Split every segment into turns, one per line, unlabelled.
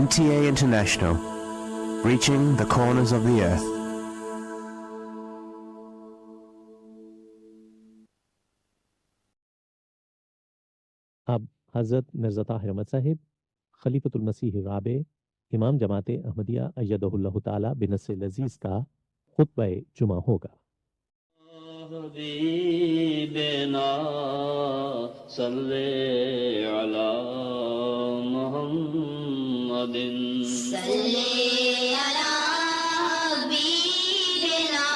NTA International, reaching the corners of the earth.
اب حضرت مرزا طاہر احمد صاحب خلیفۃ المسیح الرابع امام جماعت احمدیہ ایدہ اللہ تعالی بنصر العزیز کا خطبہ جمعہ ہوگا۔
حبیبنا صلی علی محمد صلی علی حبیبنا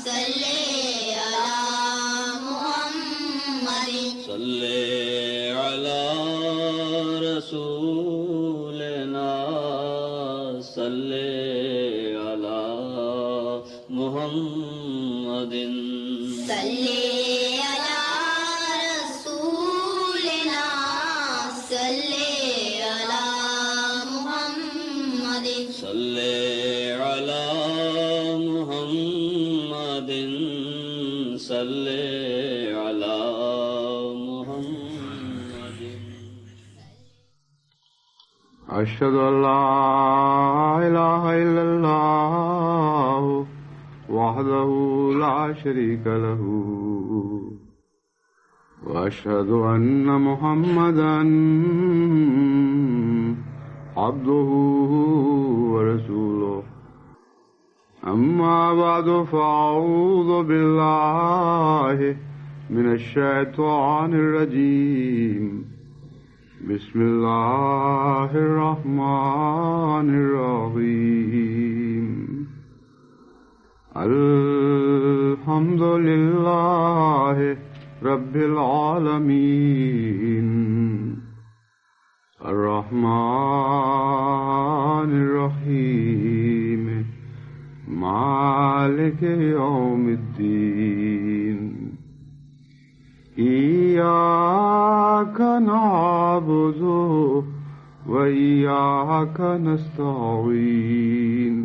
صلی علی محمد صلی علی رسولنا صلی علی محمد صلی علی رسولنا صلی علی محمد صلی علی محمد صلی علی محمد۔
اشہد ان لا الہ الا اللہ وحدہ لا شریک لہ واشہد ان محمدا عبدہ ورسولہ اما بعد فاعوذ باللہ من الشیطان الرجیم بسم اللہ الرحمن الرحیم الحمد للہ رب العالمین الرحمن الرحیم مالک یوم الدین ایاک نعبد و ایاک نستعین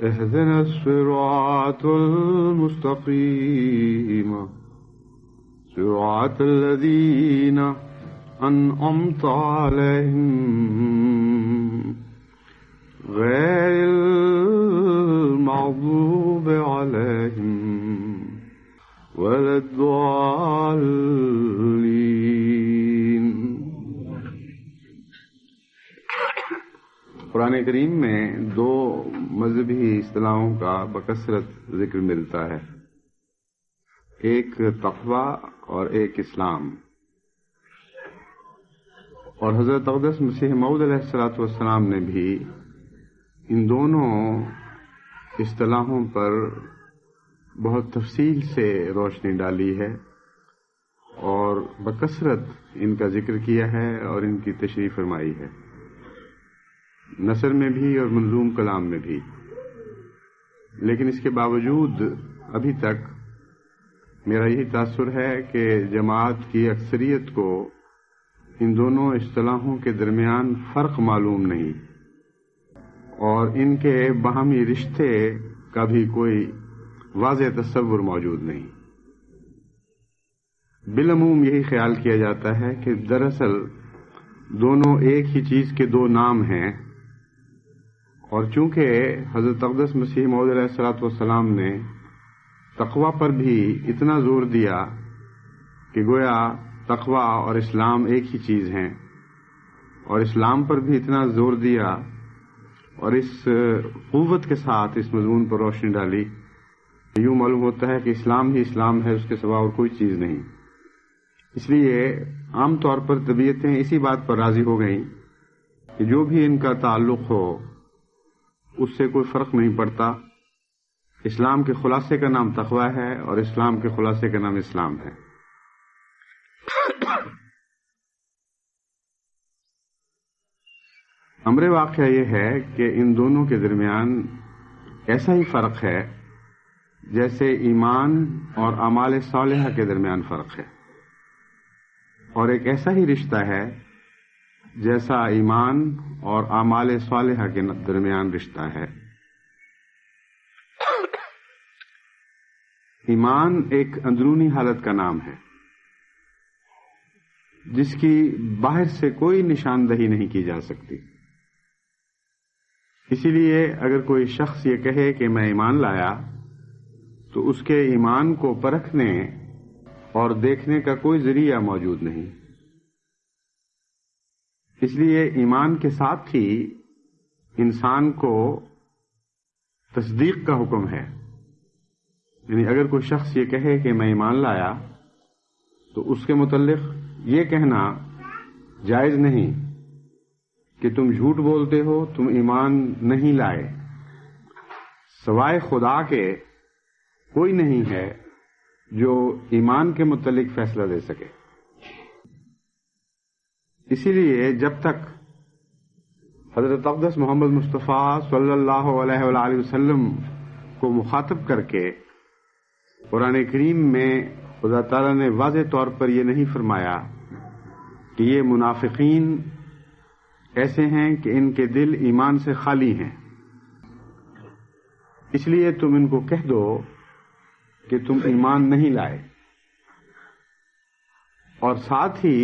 اهدنا الصراط المستقيم صراط الذين أنعمت عليهم غير المغضوب عليهم ولا الضالين۔ قرآن کریم میں دو مذہبی اصطلاحوں کا بکثرت ذکر ملتا ہے، ایک تقوی اور ایک اسلام، اور حضرت اقدس مسیح موعود علیہ الصلوۃ والسلام نے بھی ان دونوں اصطلاحوں پر بہت تفصیل سے روشنی ڈالی ہے اور بکثرت ان کا ذکر کیا ہے اور ان کی تشریح فرمائی ہے، نثر میں بھی اور منظوم کلام میں بھی۔ لیکن اس کے باوجود ابھی تک میرا یہی تاثر ہے کہ جماعت کی اکثریت کو ان دونوں اصطلاحوں کے درمیان فرق معلوم نہیں اور ان کے باہمی رشتے کا بھی کوئی واضح تصور موجود نہیں۔ بالعموم یہی خیال کیا جاتا ہے کہ دراصل دونوں ایک ہی چیز کے دو نام ہیں، اور چونکہ حضرت اقدس مسیح موعود علیہ الصلوۃ والسلام نے تقوی پر بھی اتنا زور دیا کہ گویا تقوی اور اسلام ایک ہی چیز ہیں، اور اسلام پر بھی اتنا زور دیا اور اس قوت کے ساتھ اس مضمون پر روشنی ڈالی، یوں معلوم ہوتا ہے کہ اسلام ہی اسلام ہے، اس کے سوا اور کوئی چیز نہیں۔ اس لیے عام طور پر طبیعتیں اسی بات پر راضی ہو گئیں کہ جو بھی ان کا تعلق ہو اس سے کوئی فرق نہیں پڑتا، اسلام کے خلاصے کا نام تقوی ہے اور اسلام کے خلاصے کا نام اسلام ہے۔ امر واقعہ یہ ہے کہ ان دونوں کے درمیان ایسا ہی فرق ہے جیسے ایمان اور اعمال صالحہ کے درمیان فرق ہے، اور ایک ایسا ہی رشتہ ہے جیسا ایمان اور اعمال صالحہ کے درمیان رشتہ ہے۔ ایمان ایک اندرونی حالت کا نام ہے، جس کی باہر سے کوئی نشاندہی نہیں کی جا سکتی. اسی لیے اگر کوئی شخص یہ کہے کہ میں ایمان لایا تو اس کے ایمان کو پرکھنے اور دیکھنے کا کوئی ذریعہ موجود نہیں. اس لیے ایمان کے ساتھ ہی انسان کو تصدیق کا حکم ہے. یعنی اگر کوئی شخص یہ کہے کہ میں ایمان لایا تو اس کے متعلق یہ کہنا جائز نہیں کہ تم جھوٹ بولتے ہو، تم ایمان نہیں لائے. سوائے خدا کے کوئی نہیں ہے جو ایمان کے متعلق فیصلہ دے سکے. اسی لیے جب تک حضرت اقدس محمد مصطفیٰ صلی اللہ علیہ وآلہ وسلم کو مخاطب کر کے قرآن کریم میں خدا تعالیٰ نے واضح طور پر یہ نہیں فرمایا کہ یہ منافقین ایسے ہیں کہ ان کے دل ایمان سے خالی ہیں، اس لیے تم ان کو کہہ دو کہ تم ایمان نہیں لائے. اور ساتھ ہی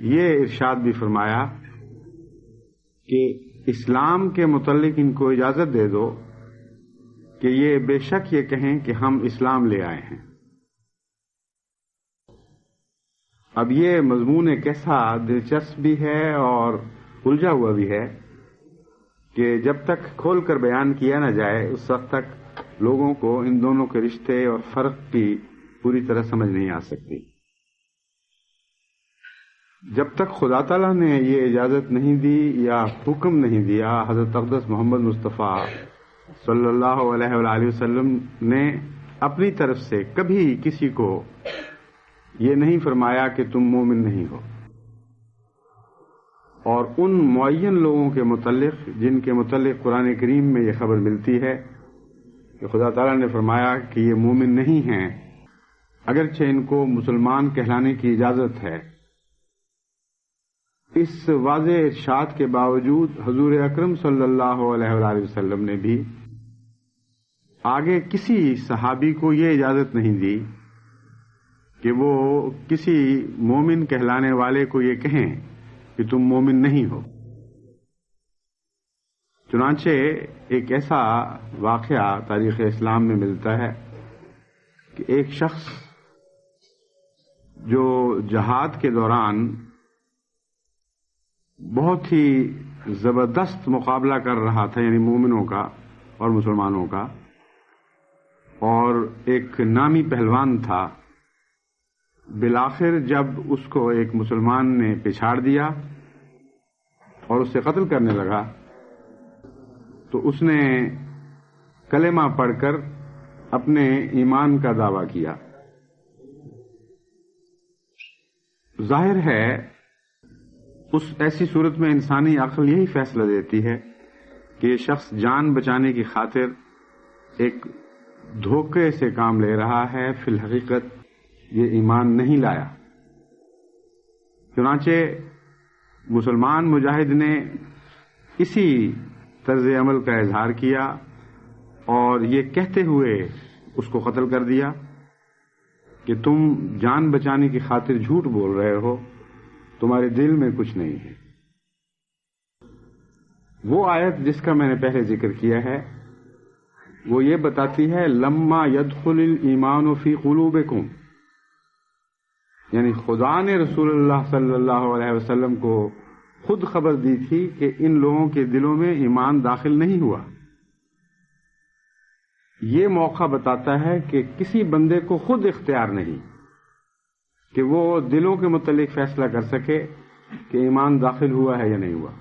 یہ ارشاد بھی فرمایا کہ اسلام کے متعلق ان کو اجازت دے دو کہ یہ بے شک یہ کہیں کہ ہم اسلام لے آئے ہیں. اب یہ مضمون ایک ایسا دلچسپ بھی ہے اور الجھا ہوا بھی ہے کہ جب تک کھول کر بیان کیا نہ جائے اس وقت تک لوگوں کو ان دونوں کے رشتے اور فرق کی پوری طرح سمجھ نہیں آ سکتی. جب تک خدا تعالیٰ نے یہ اجازت نہیں دی یا حکم نہیں دیا، حضرت اقدس محمد مصطفیٰ صلی اللہ علیہ وآلہ وسلم نے اپنی طرف سے کبھی کسی کو یہ نہیں فرمایا کہ تم مومن نہیں ہو. اور ان معین لوگوں کے متعلق جن کے متعلق قرآن کریم میں یہ خبر ملتی ہے کہ خدا تعالیٰ نے فرمایا کہ یہ مومن نہیں ہیں، اگرچہ ان کو مسلمان کہلانے کی اجازت ہے، اس واضح ارشاد کے باوجود حضور اکرم صلی اللہ علیہ وآلہ وسلم نے بھی آگے کسی صحابی کو یہ اجازت نہیں دی کہ وہ کسی مومن کہلانے والے کو یہ کہیں کہ تم مومن نہیں ہو. چنانچہ ایک ایسا واقعہ تاریخ اسلام میں ملتا ہے کہ ایک شخص جو جہاد کے دوران بہت ہی زبردست مقابلہ کر رہا تھا، یعنی مومنوں کا اور مسلمانوں کا، اور ایک نامی پہلوان تھا، بالآخر جب اس کو ایک مسلمان نے پچھاڑ دیا اور اسے قتل کرنے لگا تو اس نے کلمہ پڑھ کر اپنے ایمان کا دعویٰ کیا. ظاہر ہے اس ایسی صورت میں انسانی عقل یہی فیصلہ دیتی ہے کہ یہ شخص جان بچانے کی خاطر ایک دھوکے سے کام لے رہا ہے، فی الحقیقت یہ ایمان نہیں لایا. چنانچہ مسلمان مجاہد نے اسی طرز عمل کا اظہار کیا اور یہ کہتے ہوئے اس کو قتل کر دیا کہ تم جان بچانے کی خاطر جھوٹ بول رہے ہو، تمہارے دل میں کچھ نہیں ہے. وہ آیت جس کا میں نے پہلے ذکر کیا ہے وہ یہ بتاتی ہے لما يدخل الایمان فی قلوبکم، یعنی خدا نے رسول اللہ صلی اللہ علیہ وسلم کو خود خبر دی تھی کہ ان لوگوں کے دلوں میں ایمان داخل نہیں ہوا. یہ موقع بتاتا ہے کہ کسی بندے کو خود اختیار نہیں کہ وہ دلوں کے متعلق فیصلہ کر سکے کہ ایمان داخل ہوا ہے یا نہیں ہوا.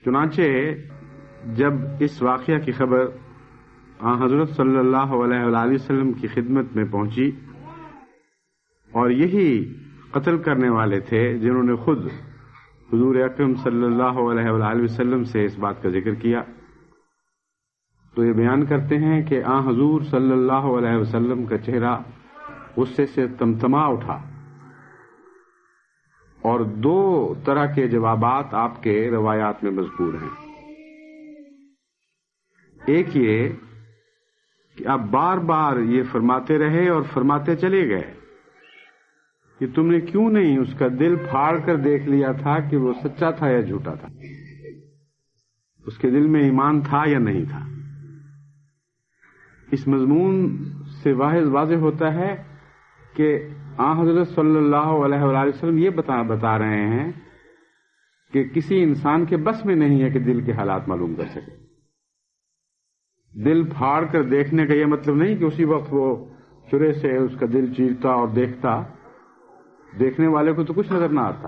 چنانچہ جب اس واقعہ کی خبر حضرت صلی اللہ علیہ وآلہ وسلم کی خدمت میں پہنچی اور یہی قتل کرنے والے تھے جنہوں نے خود حضور اکرم صلی اللہ علیہ وآلہ وسلم سے اس بات کا ذکر کیا، تو یہ بیان کرتے ہیں کہ حضور صلی اللہ علیہ وسلم کا چہرہ غصے سے تمتما اٹھا اور دو طرح کے جوابات آپ کے روایات میں مذکور ہیں. ایک یہ کہ آپ بار بار یہ فرماتے رہے اور فرماتے چلے گئے کہ تم نے کیوں نہیں اس کا دل پھاڑ کر دیکھ لیا تھا کہ وہ سچا تھا یا جھوٹا تھا، اس کے دل میں ایمان تھا یا نہیں تھا۔ اس مضمون سے واضح ہوتا ہے کہ حضرت صلی اللہ علیہ وآلہ وسلم یہ بتا رہے ہیں کہ کسی انسان کے بس میں نہیں ہے کہ دل کے حالات معلوم کر سکے۔ دل پھاڑ کر دیکھنے کا یہ مطلب نہیں کہ اسی وقت وہ چرے سے اس کا دل چیرتا اور دیکھتا، دیکھنے والے کو تو کچھ نظر نہ آتا۔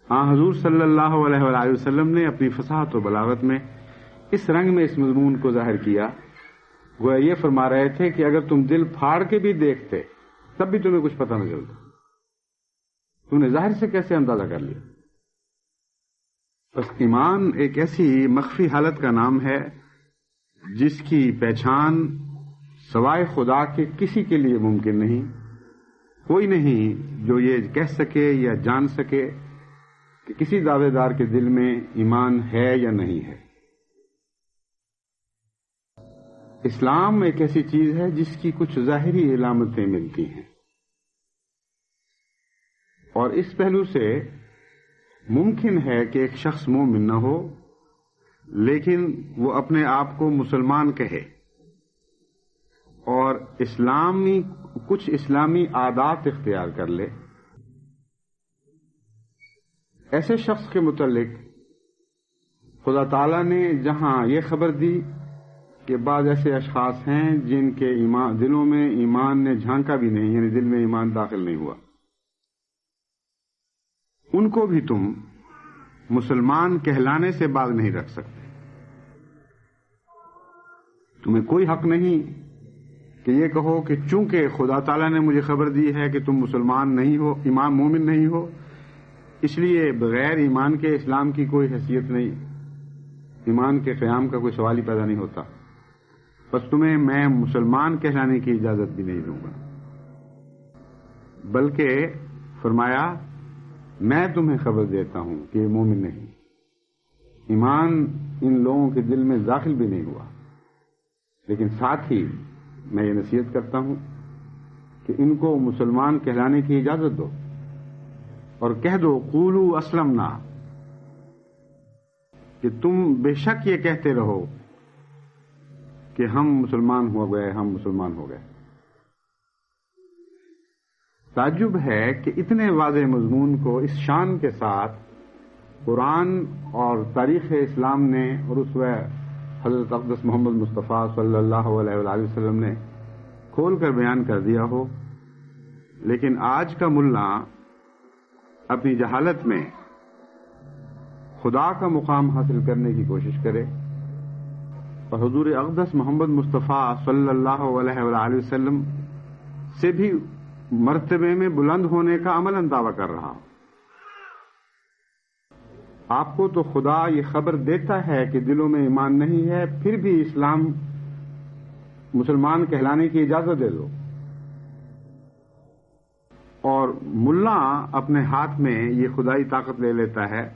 حضور صلی اللہ علیہ وآلہ وسلم نے اپنی فصاحت و بلاغت میں اس رنگ میں اس مضمون کو ظاہر کیا، وہ یہ فرما رہے تھے کہ اگر تم دل پھاڑ کے بھی دیکھتے تب بھی تمہیں کچھ پتہ نہ چلتا، تم نے ظاہر سے کیسے اندازہ کر لیا۔ بس ایمان ایک ایسی مخفی حالت کا نام ہے جس کی پہچان سوائے خدا کے کسی کے لیے ممکن نہیں۔ کوئی نہیں جو یہ کہہ سکے یا جان سکے کہ کسی دعوے دار کے دل میں ایمان ہے یا نہیں ہے۔ اسلام ایک ایسی چیز ہے جس کی کچھ ظاہری علامتیں ملتی ہیں، اور اس پہلو سے ممکن ہے کہ ایک شخص مومن نہ ہو لیکن وہ اپنے آپ کو مسلمان کہے اور کچھ اسلامی عادات اختیار کر لے۔ ایسے شخص کے متعلق خدا تعالیٰ نے جہاں یہ خبر دی کہ بعض ایسے اشخاص ہیں جن کے دلوں میں ایمان نے جھانکا بھی نہیں، یعنی دل میں ایمان داخل نہیں ہوا، ان کو بھی تم مسلمان کہلانے سے باز نہیں رکھ سکتے۔ تمہیں کوئی حق نہیں کہ یہ کہو کہ چونکہ خدا تعالیٰ نے مجھے خبر دی ہے کہ تم مسلمان نہیں ہو، ایمان مومن نہیں ہو، اس لیے بغیر ایمان کے اسلام کی کوئی حیثیت نہیں، ایمان کے قیام کا کوئی سوال ہی پیدا نہیں ہوتا، بس تمہیں میں مسلمان کہلانے کی اجازت بھی نہیں دوں گا۔ بلکہ فرمایا میں تمہیں خبر دیتا ہوں کہ یہ مومن نہیں، ایمان ان لوگوں کے دل میں داخل بھی نہیں ہوا، لیکن ساتھ ہی میں یہ نصیحت کرتا ہوں کہ ان کو مسلمان کہلانے کی اجازت دو اور کہہ دو قولوا اسلمنا، کہ تم بے شک یہ کہتے رہو کہ ہم مسلمان ہو گئے، ہم مسلمان ہو گئے۔ تعجب ہے کہ اتنے واضح مضمون کو اس شان کے ساتھ قرآن اور تاریخ اسلام نے اور اسوہ حضرت اقدس محمد مصطفیٰ صلی اللہ علیہ وآلہ وسلم نے کھول کر بیان کر دیا ہو، لیکن آج کا ملا اپنی جہالت میں خدا کا مقام حاصل کرنے کی کوشش کرے اور حضور اقدس محمد مصطفیٰ صلی اللہ علیہ وآلہ وسلم سے بھی مرتبے میں بلند ہونے کا عملاً دعویٰ کر رہا ہوں۔ آپ کو تو خدا یہ خبر دیتا ہے کہ دلوں میں ایمان نہیں ہے، پھر بھی اسلام مسلمان کہلانے کی اجازت دے دو، اور ملا اپنے ہاتھ میں یہ خدائی طاقت لے لیتا ہے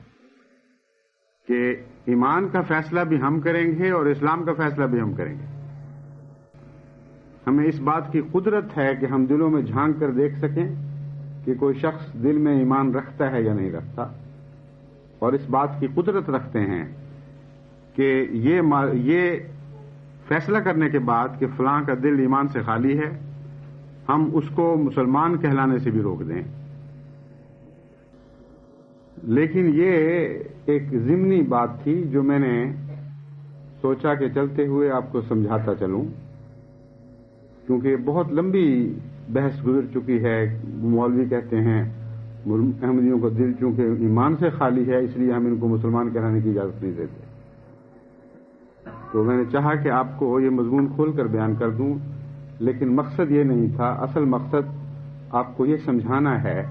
کہ ایمان کا فیصلہ بھی ہم کریں گے اور اسلام کا فیصلہ بھی ہم کریں گے۔ ہمیں اس بات کی قدرت ہے کہ ہم دلوں میں جھانک کر دیکھ سکیں کہ کوئی شخص دل میں ایمان رکھتا ہے یا نہیں رکھتا، اور اس بات کی قدرت رکھتے ہیں کہ یہ فیصلہ کرنے کے بعد کہ فلاں کا دل ایمان سے خالی ہے، ہم اس کو مسلمان کہلانے سے بھی روک دیں۔ لیکن یہ ایک ضمنی بات تھی جو میں نے سوچا کہ چلتے ہوئے آپ کو سمجھاتا چلوں، کیونکہ بہت لمبی بحث گزر چکی ہے۔ مولوی کہتے ہیں احمدیوں کا دل چونکہ ایمان سے خالی ہے اس لیے ہم ان کو مسلمان کہلانے کی اجازت نہیں دیتے، تو میں نے چاہا کہ آپ کو یہ مضمون کھول کر بیان کر دوں، لیکن مقصد یہ نہیں تھا۔ اصل مقصد آپ کو یہ سمجھانا ہے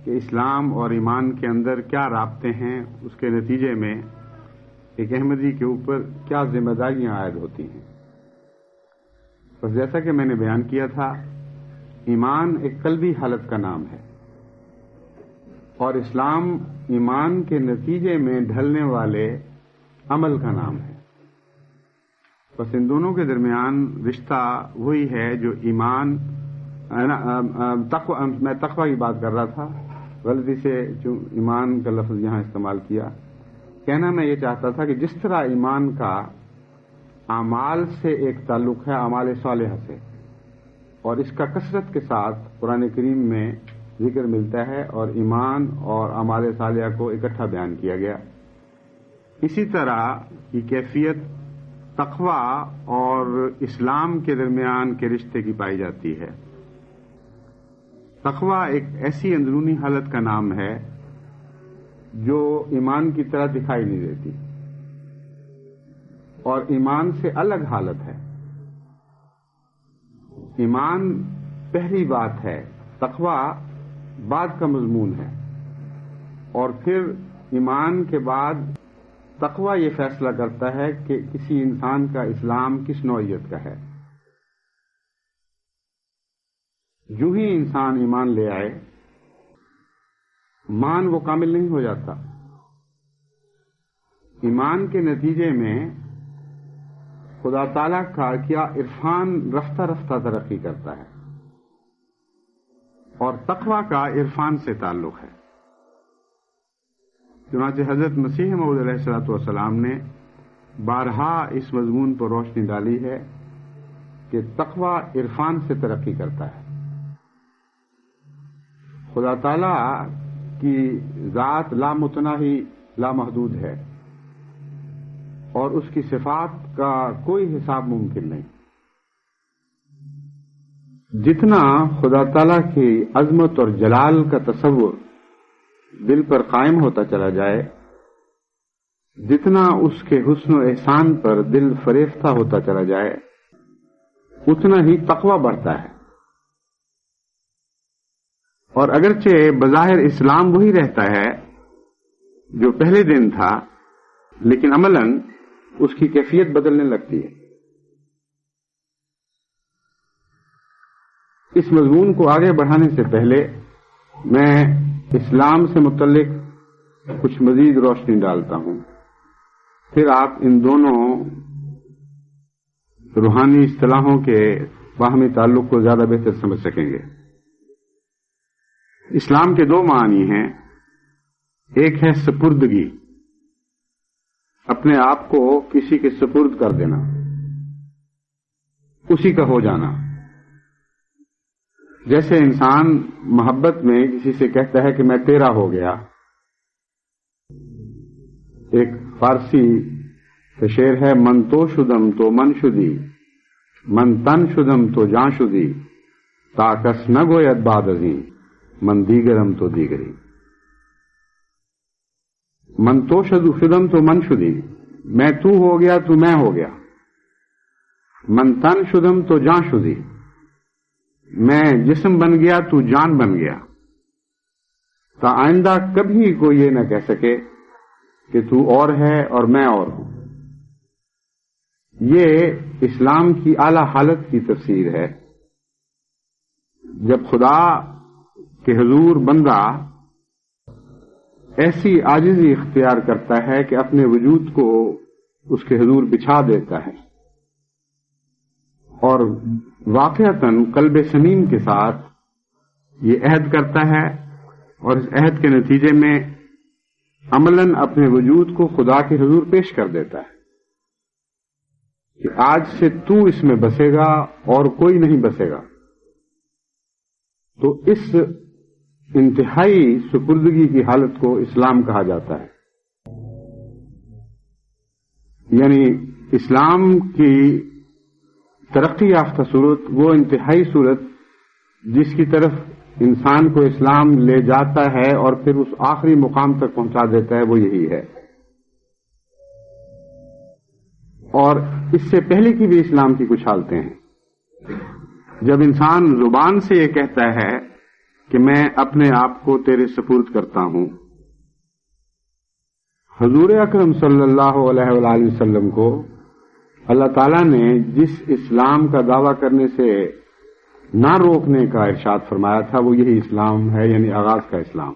کہ اسلام اور ایمان کے اندر کیا رابطے ہیں، اس کے نتیجے میں ایک احمدی کے اوپر کیا ذمہ داریاں عائد ہوتی ہیں۔ بس جیسا کہ میں نے بیان کیا تھا، ایمان ایک قلبی حالت کا نام ہے اور اسلام ایمان کے نتیجے میں ڈھلنے والے عمل کا نام ہے۔ بس ان دونوں کے درمیان رشتہ وہی ہے جو ایمان میں تقوی کی بات کر رہا تھا، غلطی سے جو ایمان کا لفظ یہاں استعمال کیا. کہنا میں یہ چاہتا تھا کہ جس طرح ایمان کا اعمال سے ایک تعلق ہے، اعمال صالحہ سے، اور اس کا کثرت کے ساتھ قرآن کریم میں ذکر ملتا ہے اور ایمان اور اعمال صالحہ کو اکٹھا بیان کیا گیا، اسی طرح کی کیفیت تقوی اور اسلام کے درمیان کے رشتے کی پائی جاتی ہے. تقوی ایک ایسی اندرونی حالت کا نام ہے جو ایمان کی طرح دکھائی نہیں دیتی اور ایمان سے الگ حالت ہے. ایمان پہلی بات ہے، تقوی بعد کا مضمون ہے، اور پھر ایمان کے بعد تقوی یہ فیصلہ کرتا ہے کہ کسی انسان کا اسلام کس نوعیت کا ہے. جو ہی انسان ایمان لے آئے، مان وہ کامل نہیں ہو جاتا. ایمان کے نتیجے میں خدا تعالیٰ کا کیا عرفان رفتہ رفتہ ترقی کرتا ہے، اور تقوی کا عرفان سے تعلق ہے. چنانچہ حضرت مسیح موعود علیہ الصلوۃ والسلام نے بارہا اس مضمون پر روشنی ڈالی ہے کہ تقوی عرفان سے ترقی کرتا ہے. خدا تعالیٰ کی ذات لامتناہی لامحدود ہے اور اس کی صفات کا کوئی حساب ممکن نہیں. جتنا خدا تعالیٰ کی عظمت اور جلال کا تصور دل پر قائم ہوتا چلا جائے، جتنا اس کے حسن و احسان پر دل فریفتہ ہوتا چلا جائے، اتنا ہی تقوی بڑھتا ہے. اور اگرچہ بظاہر اسلام وہی رہتا ہے جو پہلے دن تھا، لیکن عملاً اس کی کیفیت بدلنے لگتی ہے. اس مضمون کو آگے بڑھانے سے پہلے میں اسلام سے متعلق کچھ مزید روشنی ڈالتا ہوں، پھر آپ ان دونوں روحانی اصطلاحوں کے باہمی تعلق کو زیادہ بہتر سمجھ سکیں گے. اسلام کے دو معنی ہیں. ایک ہے سپردگی، اپنے آپ کو کسی کے سپرد کر دینا، اسی کا ہو جانا. جیسے انسان محبت میں کسی سے کہتا ہے کہ میں تیرا ہو گیا. ایک فارسی شعر ہے، من تو شدم تو من شدی، من تن شدم تو جان شدی، تاکس نہ گوید بعد ازیں، من دیگرم تو دیگری. من تو شدم تو من شدی، میں تو ہو گیا تو میں ہو گیا. من تن شدم تو جان شدی، میں جسم بن گیا تو جان بن گیا. تا آئندہ کبھی کوئی یہ نہ کہہ سکے کہ تو اور ہے اور میں اور ہوں. یہ اسلام کی اعلی حالت کی تفسیر ہے. جب خدا کہ حضور بندہ ایسی عاجزی اختیار کرتا ہے کہ اپنے وجود کو اس کے حضور بچھا دیتا ہے اور واقعتاً قلب سلیم کے ساتھ یہ عہد کرتا ہے، اور اس عہد کے نتیجے میں عملاً اپنے وجود کو خدا کے حضور پیش کر دیتا ہے کہ آج سے تو اس میں بسے گا اور کوئی نہیں بسے گا. تو اس انتہائی سپردگی کی حالت کو اسلام کہا جاتا ہے. یعنی اسلام کی ترقی یافتہ صورت وہ انتہائی صورت جس کی طرف انسان کو اسلام لے جاتا ہے اور پھر اس آخری مقام تک پہنچا دیتا ہے، وہ یہی ہے. اور اس سے پہلے کی بھی اسلام کی کچھ حالتیں ہیں. جب انسان زبان سے یہ کہتا ہے کہ میں اپنے آپ کو تیرے سپرد کرتا ہوں، حضور اکرم صلی اللہ علیہ وآلہ وسلم کو اللہ تعالیٰ نے جس اسلام کا دعویٰ کرنے سے نہ روکنے کا ارشاد فرمایا تھا وہ یہی اسلام ہے، یعنی آغاز کا اسلام.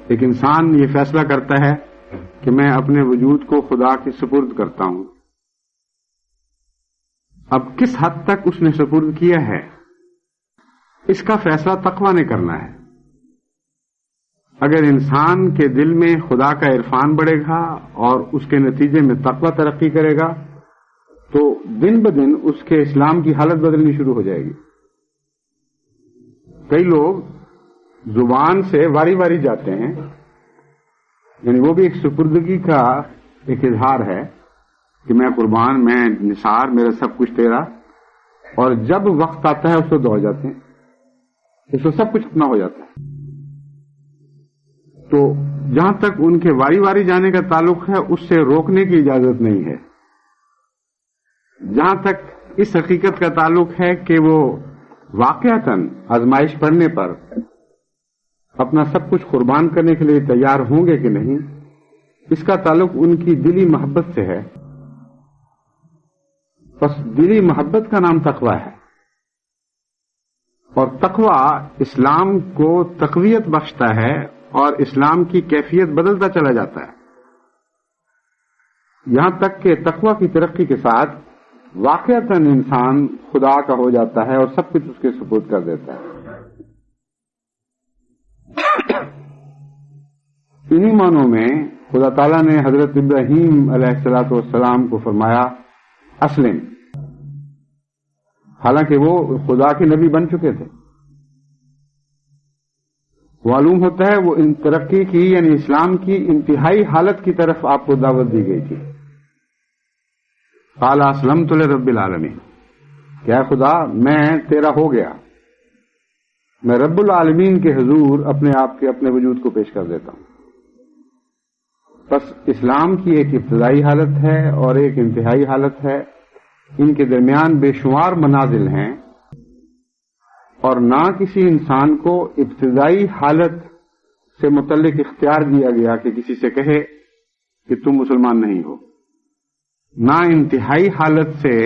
ایک انسان یہ فیصلہ کرتا ہے کہ میں اپنے وجود کو خدا کے سپرد کرتا ہوں. اب کس حد تک اس نے سپرد کیا ہے اس کا فیصلہ تقویٰ نے کرنا ہے. اگر انسان کے دل میں خدا کا عرفان بڑھے گا اور اس کے نتیجے میں تقویٰ ترقی کرے گا تو دن بدن اس کے اسلام کی حالت بدلنی شروع ہو جائے گی. کئی لوگ زبان سے واری واری جاتے ہیں، یعنی وہ بھی ایک سپردگی کا ایک اظہار ہے کہ میں قربان، میں نثار، میرا سب کچھ تیرا، اور جب وقت آتا ہے اس کو دوڑ جاتے ہیں، اس کو سب کچھ اپنا ہو جاتا ہے. تو جہاں تک ان کے واری واری جانے کا تعلق ہے اس سے روکنے کی اجازت نہیں ہے. جہاں تک اس حقیقت کا تعلق ہے کہ وہ واقعتاً آزمائش پڑنے پر اپنا سب کچھ قربان کرنے کے لیے تیار ہوں گے کہ نہیں، اس کا تعلق ان کی دلی محبت سے ہے. بس دلی محبت کا نام تقویٰ ہے، اور تقویٰ اسلام کو تقویت بخشتا ہے اور اسلام کی کیفیت بدلتا چلا جاتا ہے، یہاں تک کہ تقویٰ کی ترقی کے ساتھ واقعتاً انسان خدا کا ہو جاتا ہے اور سب کچھ اس کے سپرد کر دیتا ہے. انہی معنوں میں خدا تعالیٰ نے حضرت ابراہیم علیہ السلام کو فرمایا اسلم، حالانکہ وہ خدا کے نبی بن چکے تھے. معلوم ہوتا ہے وہ ان ترقی کی یعنی اسلام کی انتہائی حالت کی طرف آپ کو دعوت دی گئی تھی. قال اسلمت لرب العالمین، کیا خدا میں تیرا ہو گیا، میں رب العالمین کے حضور اپنے آپ کے اپنے وجود کو پیش کر دیتا ہوں. بس اسلام کی ایک ابتدائی حالت ہے اور ایک انتہائی حالت ہے، ان کے درمیان بے شمار منازل ہیں، اور نہ کسی انسان کو ابتدائی حالت سے متعلق اختیار دیا گیا کہ کسی سے کہے کہ تم مسلمان نہیں ہو، نہ انتہائی حالت سے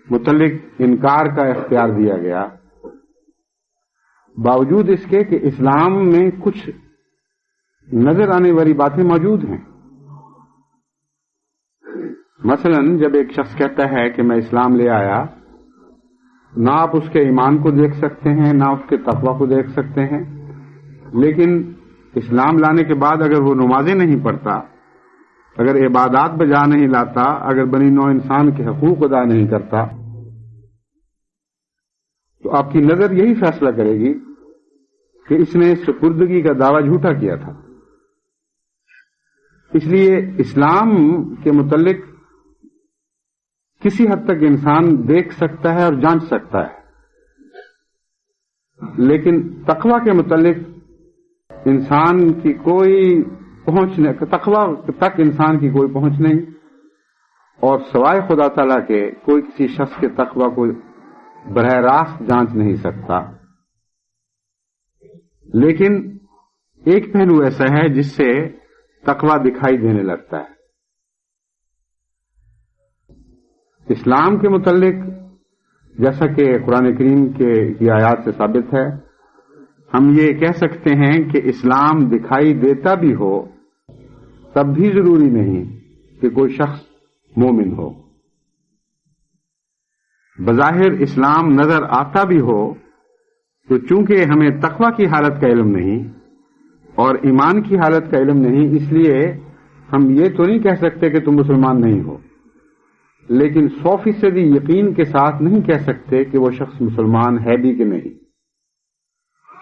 متعلق انکار کا اختیار دیا گیا، باوجود اس کے کہ اسلام میں کچھ نظر آنے والی باتیں موجود ہیں. مثلا جب ایک شخص کہتا ہے کہ میں اسلام لے آیا، نہ آپ اس کے ایمان کو دیکھ سکتے ہیں نہ اس کے تقویٰ کو دیکھ سکتے ہیں، لیکن اسلام لانے کے بعد اگر وہ نمازیں نہیں پڑھتا، اگر عبادات بجا نہیں لاتا، اگر بنی نوع انسان کے حقوق ادا نہیں کرتا، تو آپ کی نظر یہی فیصلہ کرے گی کہ اس نے سپردگی کا دعویٰ جھوٹا کیا تھا. اس لیے اسلام کے متعلق کسی حد تک انسان دیکھ سکتا ہے اور جانچ سکتا ہے، لیکن تقویٰ کے متعلق انسان کی کوئی تقویٰ تک انسان کی کوئی پہنچ نہیں، اور سوائے خدا تعالیٰ کے کوئی کسی شخص کے تقویٰ کو براہ راست جانچ نہیں سکتا. لیکن ایک پہلو ایسا ہے جس سے تقویٰ دکھائی دینے لگتا ہے. اسلام کے متعلق جیسا کہ قرآن کریم کی آیات سے ثابت ہے، ہم یہ کہہ سکتے ہیں کہ اسلام دکھائی دیتا بھی ہو تب بھی ضروری نہیں کہ کوئی شخص مومن ہو. بظاہر اسلام نظر آتا بھی ہو تو چونکہ ہمیں تقویٰ کی حالت کا علم نہیں اور ایمان کی حالت کا علم نہیں، اس لیے ہم یہ تو نہیں کہہ سکتے کہ تم مسلمان نہیں ہو، لیکن 100% یقین کے ساتھ نہیں کہہ سکتے کہ وہ شخص مسلمان ہے بھی کہ نہیں.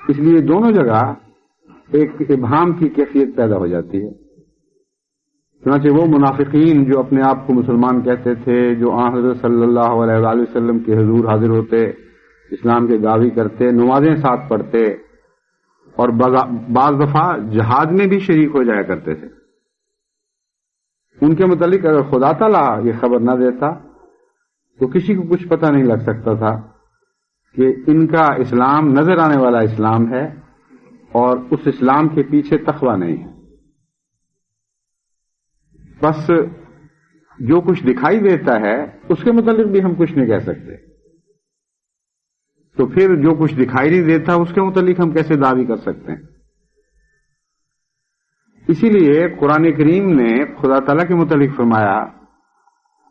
اس لیے دونوں جگہ ایک ابہام کی کیفیت پیدا ہو جاتی ہے. چنانچہ وہ منافقین جو اپنے آپ کو مسلمان کہتے تھے، جو حضرت صلی اللہ علیہ وآلہ وسلم کے حضور حاضر ہوتے، اسلام کے دعوی کرتے، نمازیں ساتھ پڑھتے اور بعض دفعہ جہاد میں بھی شریک ہو جایا کرتے تھے، ان کے متعلق اگر خدا تعالیٰ یہ خبر نہ دیتا تو کسی کو کچھ پتہ نہیں لگ سکتا تھا کہ ان کا اسلام نظر آنے والا اسلام ہے اور اس اسلام کے پیچھے تقویٰ نہیں ہے. بس جو کچھ دکھائی دیتا ہے اس کے متعلق بھی ہم کچھ نہیں کہہ سکتے، تو پھر جو کچھ دکھائی نہیں دیتا اس کے متعلق ہم کیسے دعوی کر سکتے ہیں؟ اسی لیے قرآن کریم نے خدا تعالیٰ کے متعلق فرمایا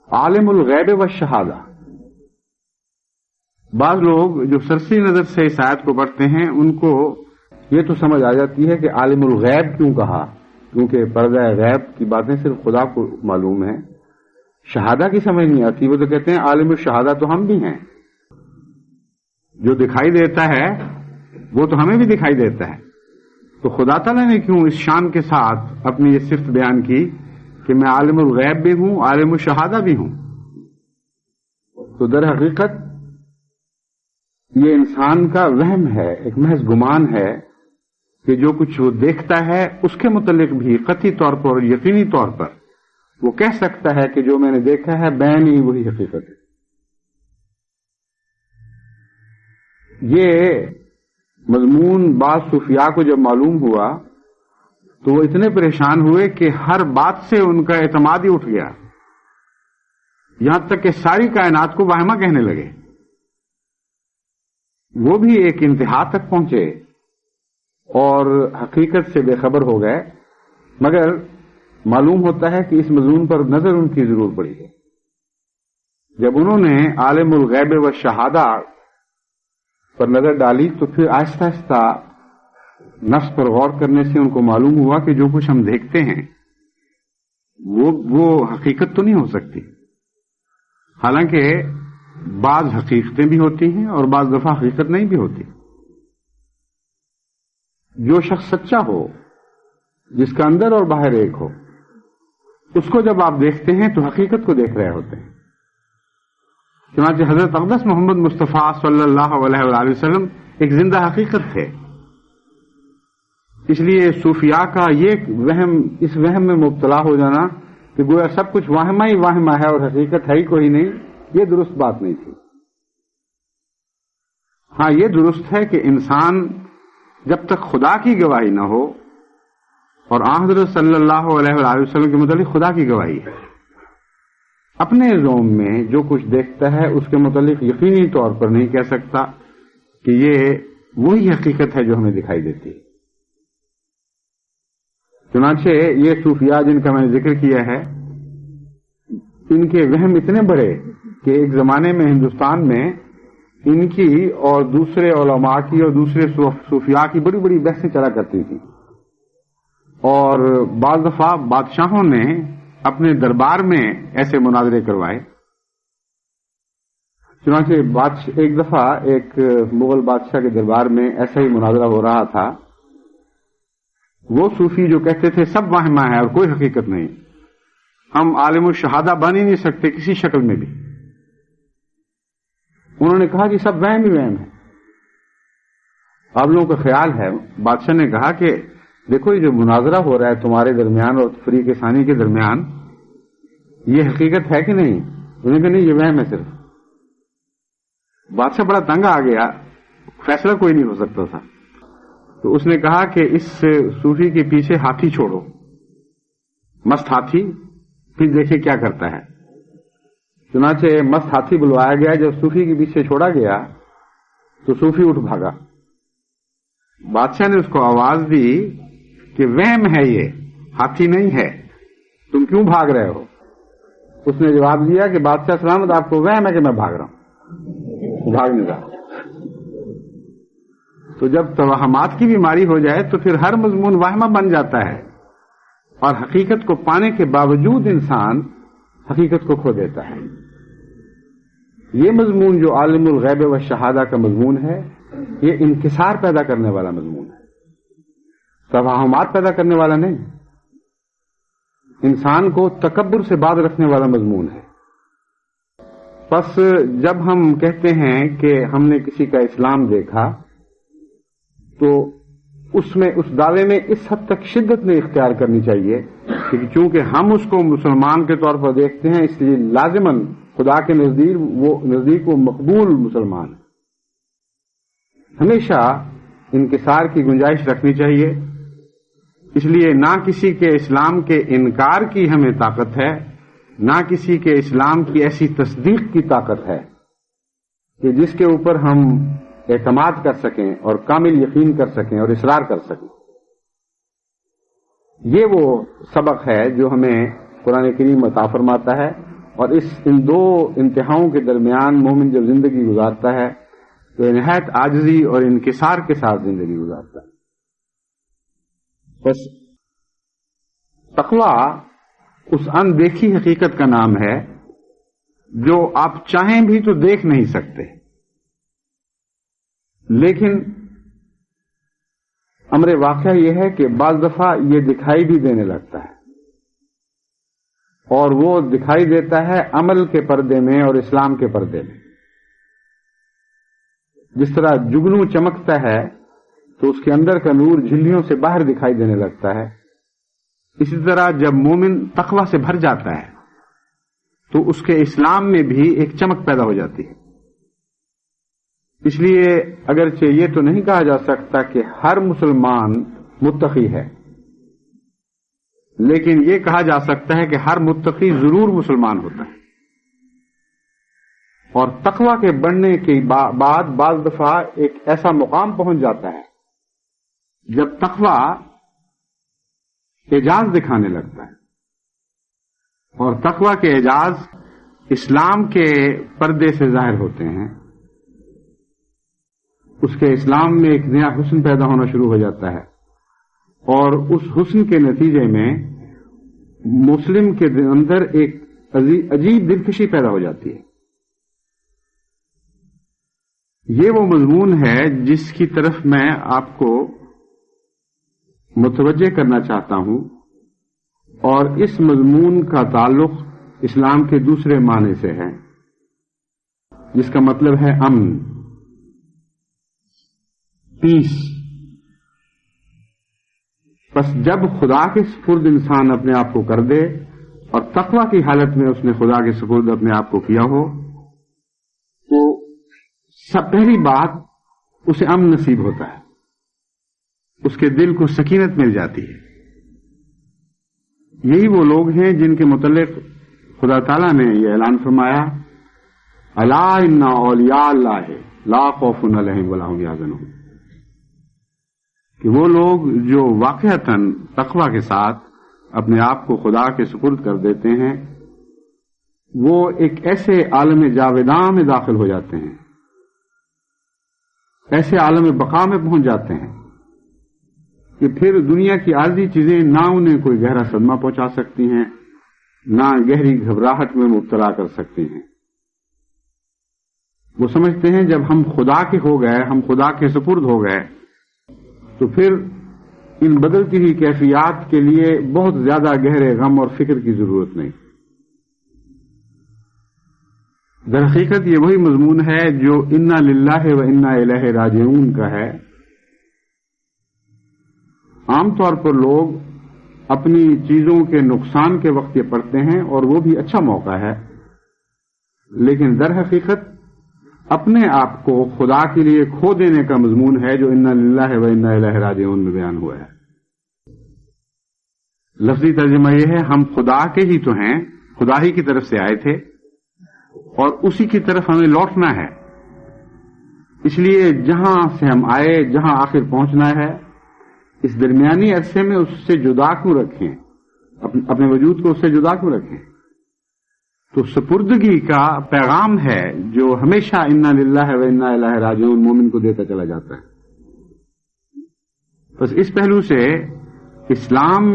عالم الغیب والشہادہ، بعض لوگ جو سرسری نظر سے اس آیت کو پڑھتے ہیں ان کو یہ تو سمجھ آ جاتی ہے کہ عالم الغیب کیوں کہا، کیونکہ پردہ غیب کی باتیں صرف خدا کو معلوم ہیں، شہادہ کی سمجھ نہیں آتی۔ وہ تو کہتے ہیں عالم الشہادہ تو ہم بھی ہیں، جو دکھائی دیتا ہے وہ تو ہمیں بھی دکھائی دیتا ہے۔ تو خدا تعالیٰ نے کیوں اس شان کے ساتھ اپنی یہ صفت بیان کی کہ میں عالم الغیب بھی ہوں، عالم الشہادہ بھی ہوں؟ تو در حقیقت یہ انسان کا وہم ہے، ایک محض گمان ہے کہ جو کچھ وہ دیکھتا ہے اس کے متعلق بھی قطعی طور پر اور یقینی طور پر وہ کہہ سکتا ہے کہ جو میں نے دیکھا ہے بین ہی وہی حقیقت ہے۔ یہ مضمون بعض صوفیاء کو جب معلوم ہوا تو وہ اتنے پریشان ہوئے کہ ہر بات سے ان کا اعتماد ہی اٹھ گیا، یہاں تک کہ ساری کائنات کو واہمہ کہنے لگے۔ وہ بھی ایک انتہا تک پہنچے اور حقیقت سے بے خبر ہو گئے، مگر معلوم ہوتا ہے کہ اس مضمون پر نظر ان کی ضرور پڑی ہے۔ جب انہوں نے عالم الغیب و شہادہ پر نظر ڈالی تو پھر آہستہ آہستہ نفس پر غور کرنے سے ان کو معلوم ہوا کہ جو کچھ ہم دیکھتے ہیں وہ حقیقت تو نہیں ہو سکتی، حالانکہ بعض حقیقتیں بھی ہوتی ہیں اور بعض دفعہ حقیقت نہیں بھی ہوتی۔ جو شخص سچا ہو، جس کا اندر اور باہر ایک ہو، اس کو جب آپ دیکھتے ہیں تو حقیقت کو دیکھ رہے ہوتے ہیں۔ چنانچہ حضرت اقدس محمد مصطفیٰ صلی اللہ علیہ وآلہ وسلم ایک زندہ حقیقت تھے۔ اس لیے صوفیاء کا یہ وہم، اس وہم میں مبتلا ہو جانا کہ گویا سب کچھ واہمہ ہی واہمہ ہے اور حقیقت ہے ہی کوئی نہیں، یہ درست بات نہیں تھی۔ ہاں یہ درست ہے کہ انسان جب تک خدا کی گواہی نہ ہو، اور حضرت صلی اللہ علیہ وآلہ وسلم کے متعلق خدا کی گواہی ہے، اپنے ذوم میں جو کچھ دیکھتا ہے اس کے متعلق یقینی طور پر نہیں کہہ سکتا کہ یہ وہی حقیقت ہے جو ہمیں دکھائی دیتی ہے۔ چنانچہ یہ صوفیاء جن کا میں نے ذکر کیا ہے، ان کے وہم اتنے بڑے کہ ایک زمانے میں ہندوستان میں ان کی اور دوسرے علماء کی اور دوسرے صوفیاء کی بڑی بڑی بحثیں چلا کرتی تھی، اور بعض دفعہ بادشاہوں نے اپنے دربار میں ایسے مناظرے کروائے۔ چنانچہ ایک دفعہ ایک مغل بادشاہ کے دربار میں ایسا ہی مناظرہ ہو رہا تھا۔ وہ صوفی جو کہتے تھے سب واہمہ ہے اور کوئی حقیقت نہیں، ہم عالم الشہادہ بن ہی نہیں سکتے کسی شکل میں بھی، انہوں نے کہا کہ سب وہم ہی وہم ہے۔ آپ لوگوں کا خیال ہے، بادشاہ نے کہا کہ دیکھو یہ جو مناظرہ ہو رہا ہے تمہارے درمیان اور فریق ثانی کے درمیان، یہ حقیقت ہے کہ نہیں؟ انہوں نے کہا نہیں، یہ وہم ہے صرف۔ بادشاہ بڑا تنگ آ گیا، فیصلہ کوئی نہیں ہو سکتا تھا، تو اس نے کہا کہ اس صوفی کے پیچھے ہاتھی چھوڑو، مست ہاتھی، پھر دیکھیں کیا کرتا ہے۔ چنانچہ مست ہاتھی بلوایا گیا، جب صوفی کے پیچھے چھوڑا گیا تو صوفی اٹھ بھاگا۔ بادشاہ نے اس کو آواز دی کہ وہم ہے، یہ ہاتھی نہیں ہے، تم کیوں بھاگ رہے ہو؟ اس نے جواب دیا کہ بادشاہ سلامت، آپ کو وہم ہے کہ میں بھاگ رہا ہوں، بھاگ نہیں رہا۔ تو جب توہمات کی بیماری ہو جائے تو پھر ہر مضمون واہمہ بن جاتا ہے، اور حقیقت کو پانے کے باوجود انسان حقیقت کو کھو دیتا ہے۔ یہ مضمون جو عالم الغیب و شہادہ کا مضمون ہے، یہ انکسار پیدا کرنے والا مضمون ہے، توہمات پیدا کرنے والا نہیں، انسان کو تکبر سے باز رکھنے والا مضمون ہے۔ پس جب ہم کہتے ہیں کہ ہم نے کسی کا اسلام دیکھا تو اس میں، اس دعوے میں اس حد تک شدت نہیں اختیار کرنی چاہیے کہ چونکہ ہم اس کو مسلمان کے طور پر دیکھتے ہیں اس لیے لازماً خدا کے نزدیک وہ مقبول مسلمان ہے۔ ہمیشہ انکسار کی گنجائش رکھنی چاہیے۔ اس لیے نہ کسی کے اسلام کے انکار کی ہمیں طاقت ہے، نہ کسی کے اسلام کی ایسی تصدیق کی طاقت ہے کہ جس کے اوپر ہم اعتماد کر سکیں اور کامل یقین کر سکیں اور اصرار کر سکیں۔ یہ وہ سبق ہے جو ہمیں قرآن کریم عطا فرماتا ہے، اور ان دو انتہاؤں کے درمیان مومن جب زندگی گزارتا ہے تو نہایت عاجزی اور انکسار کے ساتھ زندگی گزارتا ہے. بس تقویٰ اس اندیکھی حقیقت کا نام ہے جو آپ چاہیں بھی تو دیکھ نہیں سکتے، لیکن امر واقعہ یہ ہے کہ بعض دفعہ یہ دکھائی بھی دینے لگتا ہے، اور وہ دکھائی دیتا ہے عمل کے پردے میں اور اسلام کے پردے میں. جس طرح جگنو چمکتا ہے تو اس کے اندر کا نور جھلیوں سے باہر دکھائی دینے لگتا ہے، اسی طرح جب مومن تقویٰ سے بھر جاتا ہے تو اس کے اسلام میں بھی ایک چمک پیدا ہو جاتی ہے. اس لیے اگرچہ یہ تو نہیں کہا جا سکتا کہ ہر مسلمان متقی ہے، لیکن یہ کہا جا سکتا ہے کہ ہر متقی ضرور مسلمان ہوتا ہے. اور تقویٰ کے بڑھنے کے بعد بعض دفعہ ایک ایسا مقام پہنچ جاتا ہے جب تقویٰ اعجاز دکھانے لگتا ہے، اور تقویٰ کے اعجاز اسلام کے پردے سے ظاہر ہوتے ہیں. اس کے اسلام میں ایک نیا حسن پیدا ہونا شروع ہو جاتا ہے، اور اس حسن کے نتیجے میں مسلم کے اندر ایک عجیب دلکشی پیدا ہو جاتی ہے. یہ وہ مضمون ہے جس کی طرف میں آپ کو متوجہ کرنا چاہتا ہوں، اور اس مضمون کا تعلق اسلام کے دوسرے معنی سے ہے جس کا مطلب ہے امن، پیس. بس جب خدا کے سپرد انسان اپنے آپ کو کر دے اور تقویٰ کی حالت میں اس نے خدا کے سپرد اپنے آپ کو کیا ہو، تو سب پہلی بات اسے امن نصیب ہوتا ہے، اس کے دل کو سکینت مل جاتی ہے. یہی وہ لوگ ہیں جن کے متعلق خدا تعالیٰ نے یہ اعلان فرمایا، الا ان اولیاء اللہ لا خوف علیہم ولا هم یحزنون، کہ وہ لوگ جو واقعتاً تقویٰ کے ساتھ اپنے آپ کو خدا کے سپرد کر دیتے ہیں، وہ ایک ایسے عالم جاوداں میں داخل ہو جاتے ہیں، ایسے عالم بقا میں پہنچ جاتے ہیں کہ پھر دنیا کی عارضی چیزیں نہ انہیں کوئی گہرا صدمہ پہنچا سکتی ہیں، نہ گہری گھبراہٹ میں مبتلا کر سکتی ہیں. وہ سمجھتے ہیں جب ہم خدا کے ہو گئے، ہم خدا کے سپرد ہو گئے، تو پھر ان بدلتی ہوئی کیفیات کے لیے بہت زیادہ گہرے غم اور فکر کی ضرورت نہیں. در حقیقت یہ وہی مضمون ہے جو انا للہ و انا الیہ راجعون کا ہے. عام طور پر لوگ اپنی چیزوں کے نقصان کے وقت یہ پڑھتے ہیں، اور وہ بھی اچھا موقع ہے، لیکن در حقیقت اپنے آپ کو خدا کے لیے کھو دینے کا مضمون ہے جو انا للہ و انا الیہ راجعون میں بیان ہوا ہے. لفظی ترجمہ یہ ہے، ہم خدا کے ہی تو ہیں، خدا ہی کی طرف سے آئے تھے اور اسی کی طرف ہمیں لوٹنا ہے. اس لیے جہاں سے ہم آئے، جہاں آخر پہنچنا ہے، اس درمیانی عرصے میں اس سے جدا کیوں رکھیں، اپنے وجود کو اس سے جدا کیوں رکھیں. تو سپردگی کا پیغام ہے جو ہمیشہ انا للہ و انا الیہ راجعون مومن کو دیتا چلا جاتا ہے. بس اس پہلو سے اسلام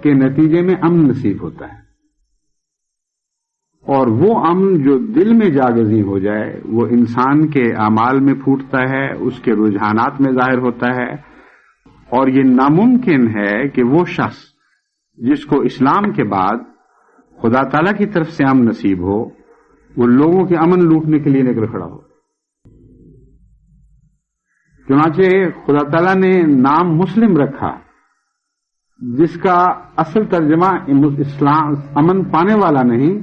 کے نتیجے میں امن نصیب ہوتا ہے، اور وہ امن جو دل میں جاگزی ہو جائے وہ انسان کے اعمال میں پھوٹتا ہے، اس کے رجحانات میں ظاہر ہوتا ہے. اور یہ ناممکن ہے کہ وہ شخص جس کو اسلام کے بعد خدا تعالیٰ کی طرف سے امن نصیب ہو، وہ لوگوں کے امن لوٹنے کے لیے نکل کھڑا ہو. چنانچہ خدا تعالیٰ نے نام مسلم رکھا، جس کا اصل ترجمہ اسلام امن پانے والا نہیں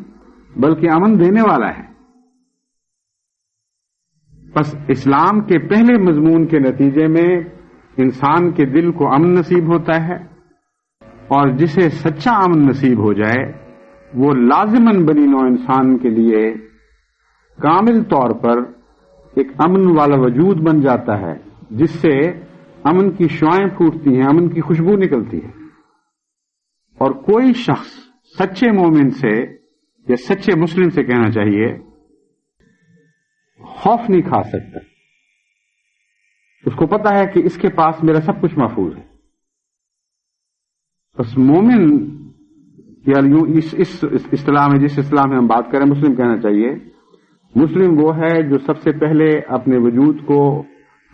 بلکہ امن دینے والا ہے. بس اسلام کے پہلے مضمون کے نتیجے میں انسان کے دل کو امن نصیب ہوتا ہے، اور جسے سچا امن نصیب ہو جائے وہ لازماً بنی نوع انسان کے لیے کامل طور پر ایک امن والا وجود بن جاتا ہے، جس سے امن کی شعائیں پھوٹتی ہیں، امن کی خوشبو نکلتی ہے. اور کوئی شخص سچے مومن سے یا سچے مسلم سے کہنا چاہیے خوف نہیں کھا سکتا، کو پتا ہے کہ اس کے پاس میرا سب کچھ محفوظ ہے. بس مومن یا یوں اس اصطلاح میں، جس اصطلاح میں ہم بات کریں، مسلم کہنا چاہیے. مسلم وہ ہے جو سب سے پہلے اپنے وجود کو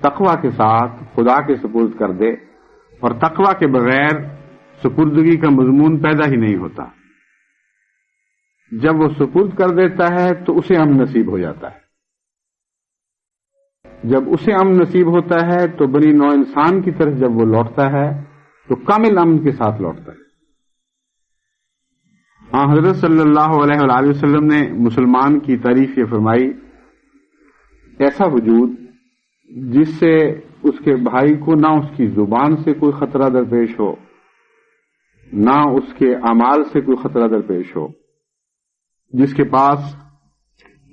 تقوی کے ساتھ خدا کے سپرد کر دے، اور تقوی کے بغیر سپردگی کا مضمون پیدا ہی نہیں ہوتا. جب وہ سپرد کر دیتا ہے تو اسے امن نصیب ہو جاتا ہے. جب اسے امن نصیب ہوتا ہے تو بنی نوع انسان کی طرف جب وہ لوٹتا ہے تو کامل امن کے ساتھ لوٹتا ہے. ہاں، حضرت صلی اللہ علیہ وآلہ وسلم نے مسلمان کی تعریف یہ فرمائی، ایسا وجود جس سے اس کے بھائی کو نہ اس کی زبان سے کوئی خطرہ درپیش ہو، نہ اس کے اعمال سے کوئی خطرہ درپیش ہو، جس کے پاس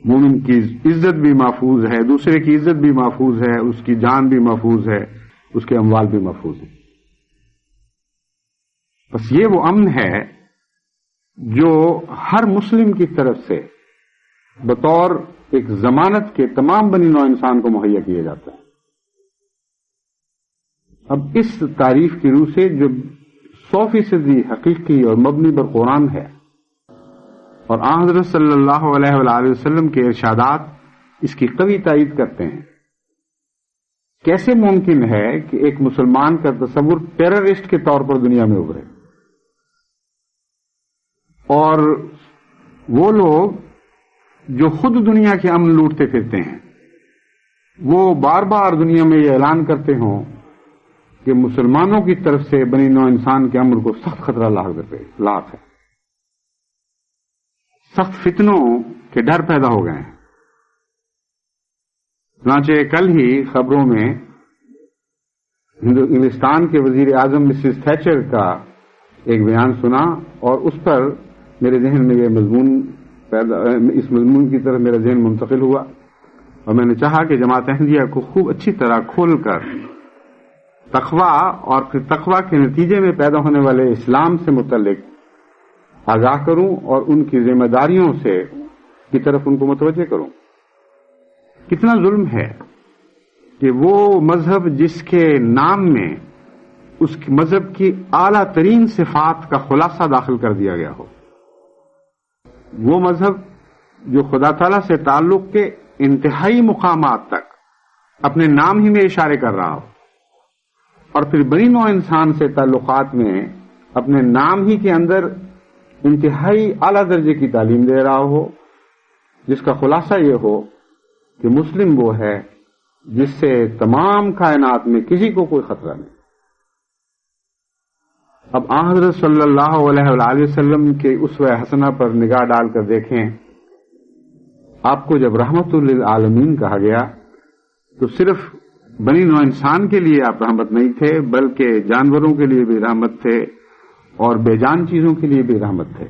مومن کی عزت بھی محفوظ ہے، دوسرے کی عزت بھی محفوظ ہے، اس کی جان بھی محفوظ ہے، اس کے اموال بھی محفوظ ہیں. بس یہ وہ امن ہے جو ہر مسلم کی طرف سے بطور ایک ضمانت کے تمام بنی نوع انسان کو مہیا کیا جاتا ہے. اب اس تعریف کی روح سے جو 100% حقیقی اور مبنی بر قرآن ہے، اور آن حضرت صلی اللہ علیہ وآلہ وسلم کے ارشادات اس کی قوی تائید کرتے ہیں. کیسے ممکن ہے کہ ایک مسلمان کا تصور ٹیررسٹ کے طور پر دنیا میں ابھرے، اور وہ لوگ جو خود دنیا کے امن لوٹتے پھرتے ہیں وہ بار بار دنیا میں یہ اعلان کرتے ہوں کہ مسلمانوں کی طرف سے بنی نوع انسان کے امن کو سخت خطرہ لاحق ہے، سخت فتنوں کے ڈر پیدا ہو گئے ہیں. چنانچہ کل ہی خبروں میں انگلستان کے وزیر اعظم مسز تھیچر کا ایک بیان سنا، اور اس پر میرے ذہن میں یہ اس مضمون کی طرف میرا ذہن منتقل ہوا، اور میں نے چاہا کہ جماعت احمدیہ کو خوب اچھی طرح کھول کر تقویٰ اور پھر تقویٰ کے نتیجے میں پیدا ہونے والے اسلام سے متعلق آگاہ کروں اور ان کی ذمہ داریوں کی طرف ان کو متوجہ کروں. کتنا ظلم ہے کہ وہ مذہب جس کے نام میں اس مذہب کی اعلیٰ ترین صفات کا خلاصہ داخل کر دیا گیا ہو، وہ مذہب جو خدا تعالیٰ سے تعلق کے انتہائی مقامات تک اپنے نام ہی میں اشارے کر رہا ہو، اور پھر بنی نوع انسان سے تعلقات میں اپنے نام ہی کے اندر انتہائی اعلیٰ درجے کی تعلیم دے رہا ہو، جس کا خلاصہ یہ ہو کہ مسلم وہ ہے جس سے تمام کائنات میں کسی کو کوئی خطرہ نہیں. اب آن حضرت صلی اللہ علیہ وآلہ وسلم کے اسوہ حسنہ پر نگاہ ڈال کر دیکھیں. آپ کو جب رحمت للعالمین کہا گیا تو صرف بنی نوع انسان کے لیے آپ رحمت نہیں تھے، بلکہ جانوروں کے لیے بھی رحمت تھے اور بے جان چیزوں کے لیے بھی رحمت تھے.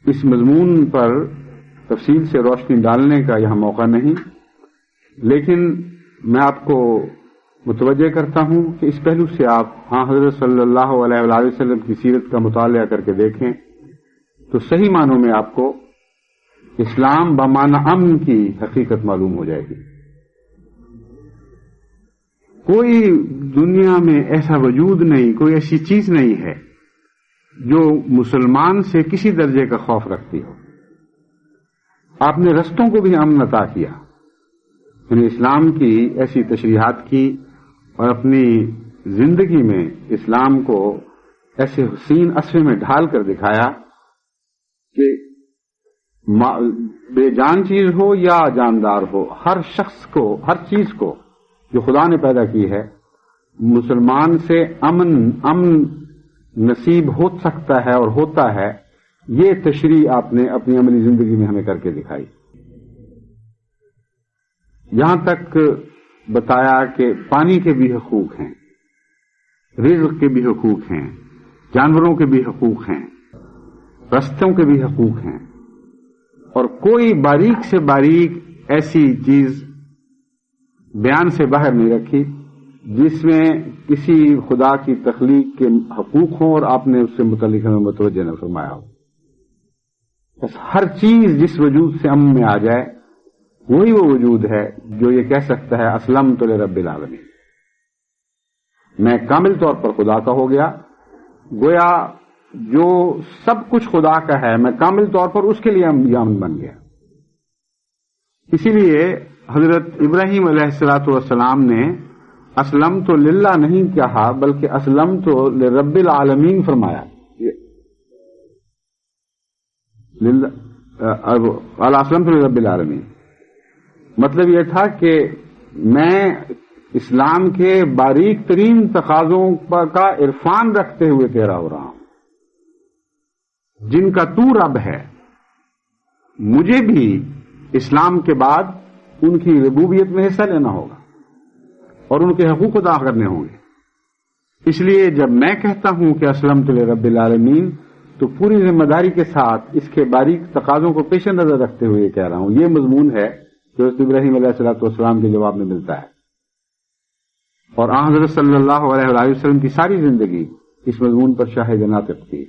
اس مضمون پر تفصیل سے روشنی ڈالنے کا یہاں موقع نہیں، لیکن میں آپ کو متوجہ کرتا ہوں کہ اس پہلو سے آپ ہاں حضرت صلی اللہ علیہ وآلہ وسلم کی سیرت کا مطالعہ کر کے دیکھیں تو صحیح معنوں میں آپ کو اسلام بمعنی امن کی حقیقت معلوم ہو جائے گی. کوئی دنیا میں ایسا وجود نہیں، کوئی ایسی چیز نہیں ہے جو مسلمان سے کسی درجے کا خوف رکھتی ہو. آپ نے رستوں کو بھی امن عطا کیا، یعنی اسلام کی ایسی تشریحات کی اور اپنی زندگی میں اسلام کو ایسے حسین اسوے میں ڈھال کر دکھایا کہ بے جان چیز ہو یا جاندار ہو، ہر شخص کو، ہر چیز کو جو خدا نے پیدا کی ہے، مسلمان سے امن نصیب ہو سکتا ہے اور ہوتا ہے. یہ تشریح آپ نے اپنی عملی زندگی میں ہمیں کر کے دکھائی. یہاں تک بتایا کہ پانی کے بھی حقوق ہیں، رزق کے بھی حقوق ہیں، جانوروں کے بھی حقوق ہیں، رستوں کے بھی حقوق ہیں، اور کوئی باریک سے باریک ایسی چیز بیان سے باہر نہیں رکھی جس میں کسی خدا کی تخلیق کے حقوق ہوں اور آپ نے اس سے متعلق ہمیں متوجہ نہ فرمایا ہو. بس ہر چیز جس وجود سے امن میں آ جائے وہی وہ وجود ہے جو یہ کہہ سکتا ہے اسلمت لرب العالمین، میں کامل طور پر خدا کا ہو گیا، گویا جو سب کچھ خدا کا ہے میں کامل طور پر اس کے لیے امن بن گیا۔ اسی لیے حضرت ابراہیم علیہ الصلوۃ والسلام نے اسلمت للہ نہیں کہا بلکہ اسلمت لرب العالمین فرمایا۔ اسلمت لرب العالمین مطلب یہ تھا کہ میں اسلام کے باریک ترین تقاضوں کا عرفان رکھتے ہوئے کہہ رہا ہو رہا ہوں، جن کا تو رب ہے، مجھے بھی اسلام کے بعد ان کی ربوبیت میں حصہ لینا ہوگا اور ان کے حقوق ادا کرنے ہوں گے۔ اس لیے جب میں کہتا ہوں کہ اسلمت لرب العالمین تو پوری ذمہ داری کے ساتھ اس کے باریک تقاضوں کو پیش نظر رکھتے ہوئے کہہ رہا ہوں۔ یہ مضمون ہے جو حضرت ابراہیم علیہ الصلوۃ والسلام کے جواب میں ملتا ہے، اور آن حضرت صلی اللہ علیہ وآلہ وسلم کی ساری زندگی اس مضمون پر شاہد ناطق تھی۔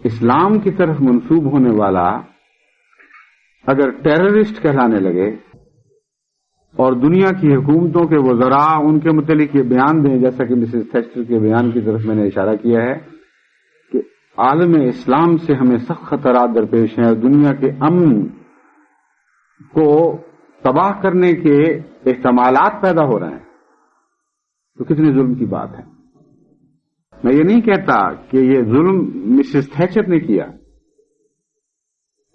اسلام کی طرف منسوب ہونے والا اگر ٹیررسٹ کہلانے لگے اور دنیا کی حکومتوں کے وزراء ان کے متعلق یہ بیان دیں، جیسا کہ مسز تھیچر کے بیان کی طرف میں نے اشارہ کیا ہے کہ عالم اسلام سے ہمیں سخت خطرات درپیش ہیں اور دنیا کے امن کو تباہ کرنے کے احتمالات پیدا ہو رہے ہیں، تو کتنے ظلم کی بات ہے۔ میں یہ نہیں کہتا کہ یہ ظلم مسز تھیچر نے کیا،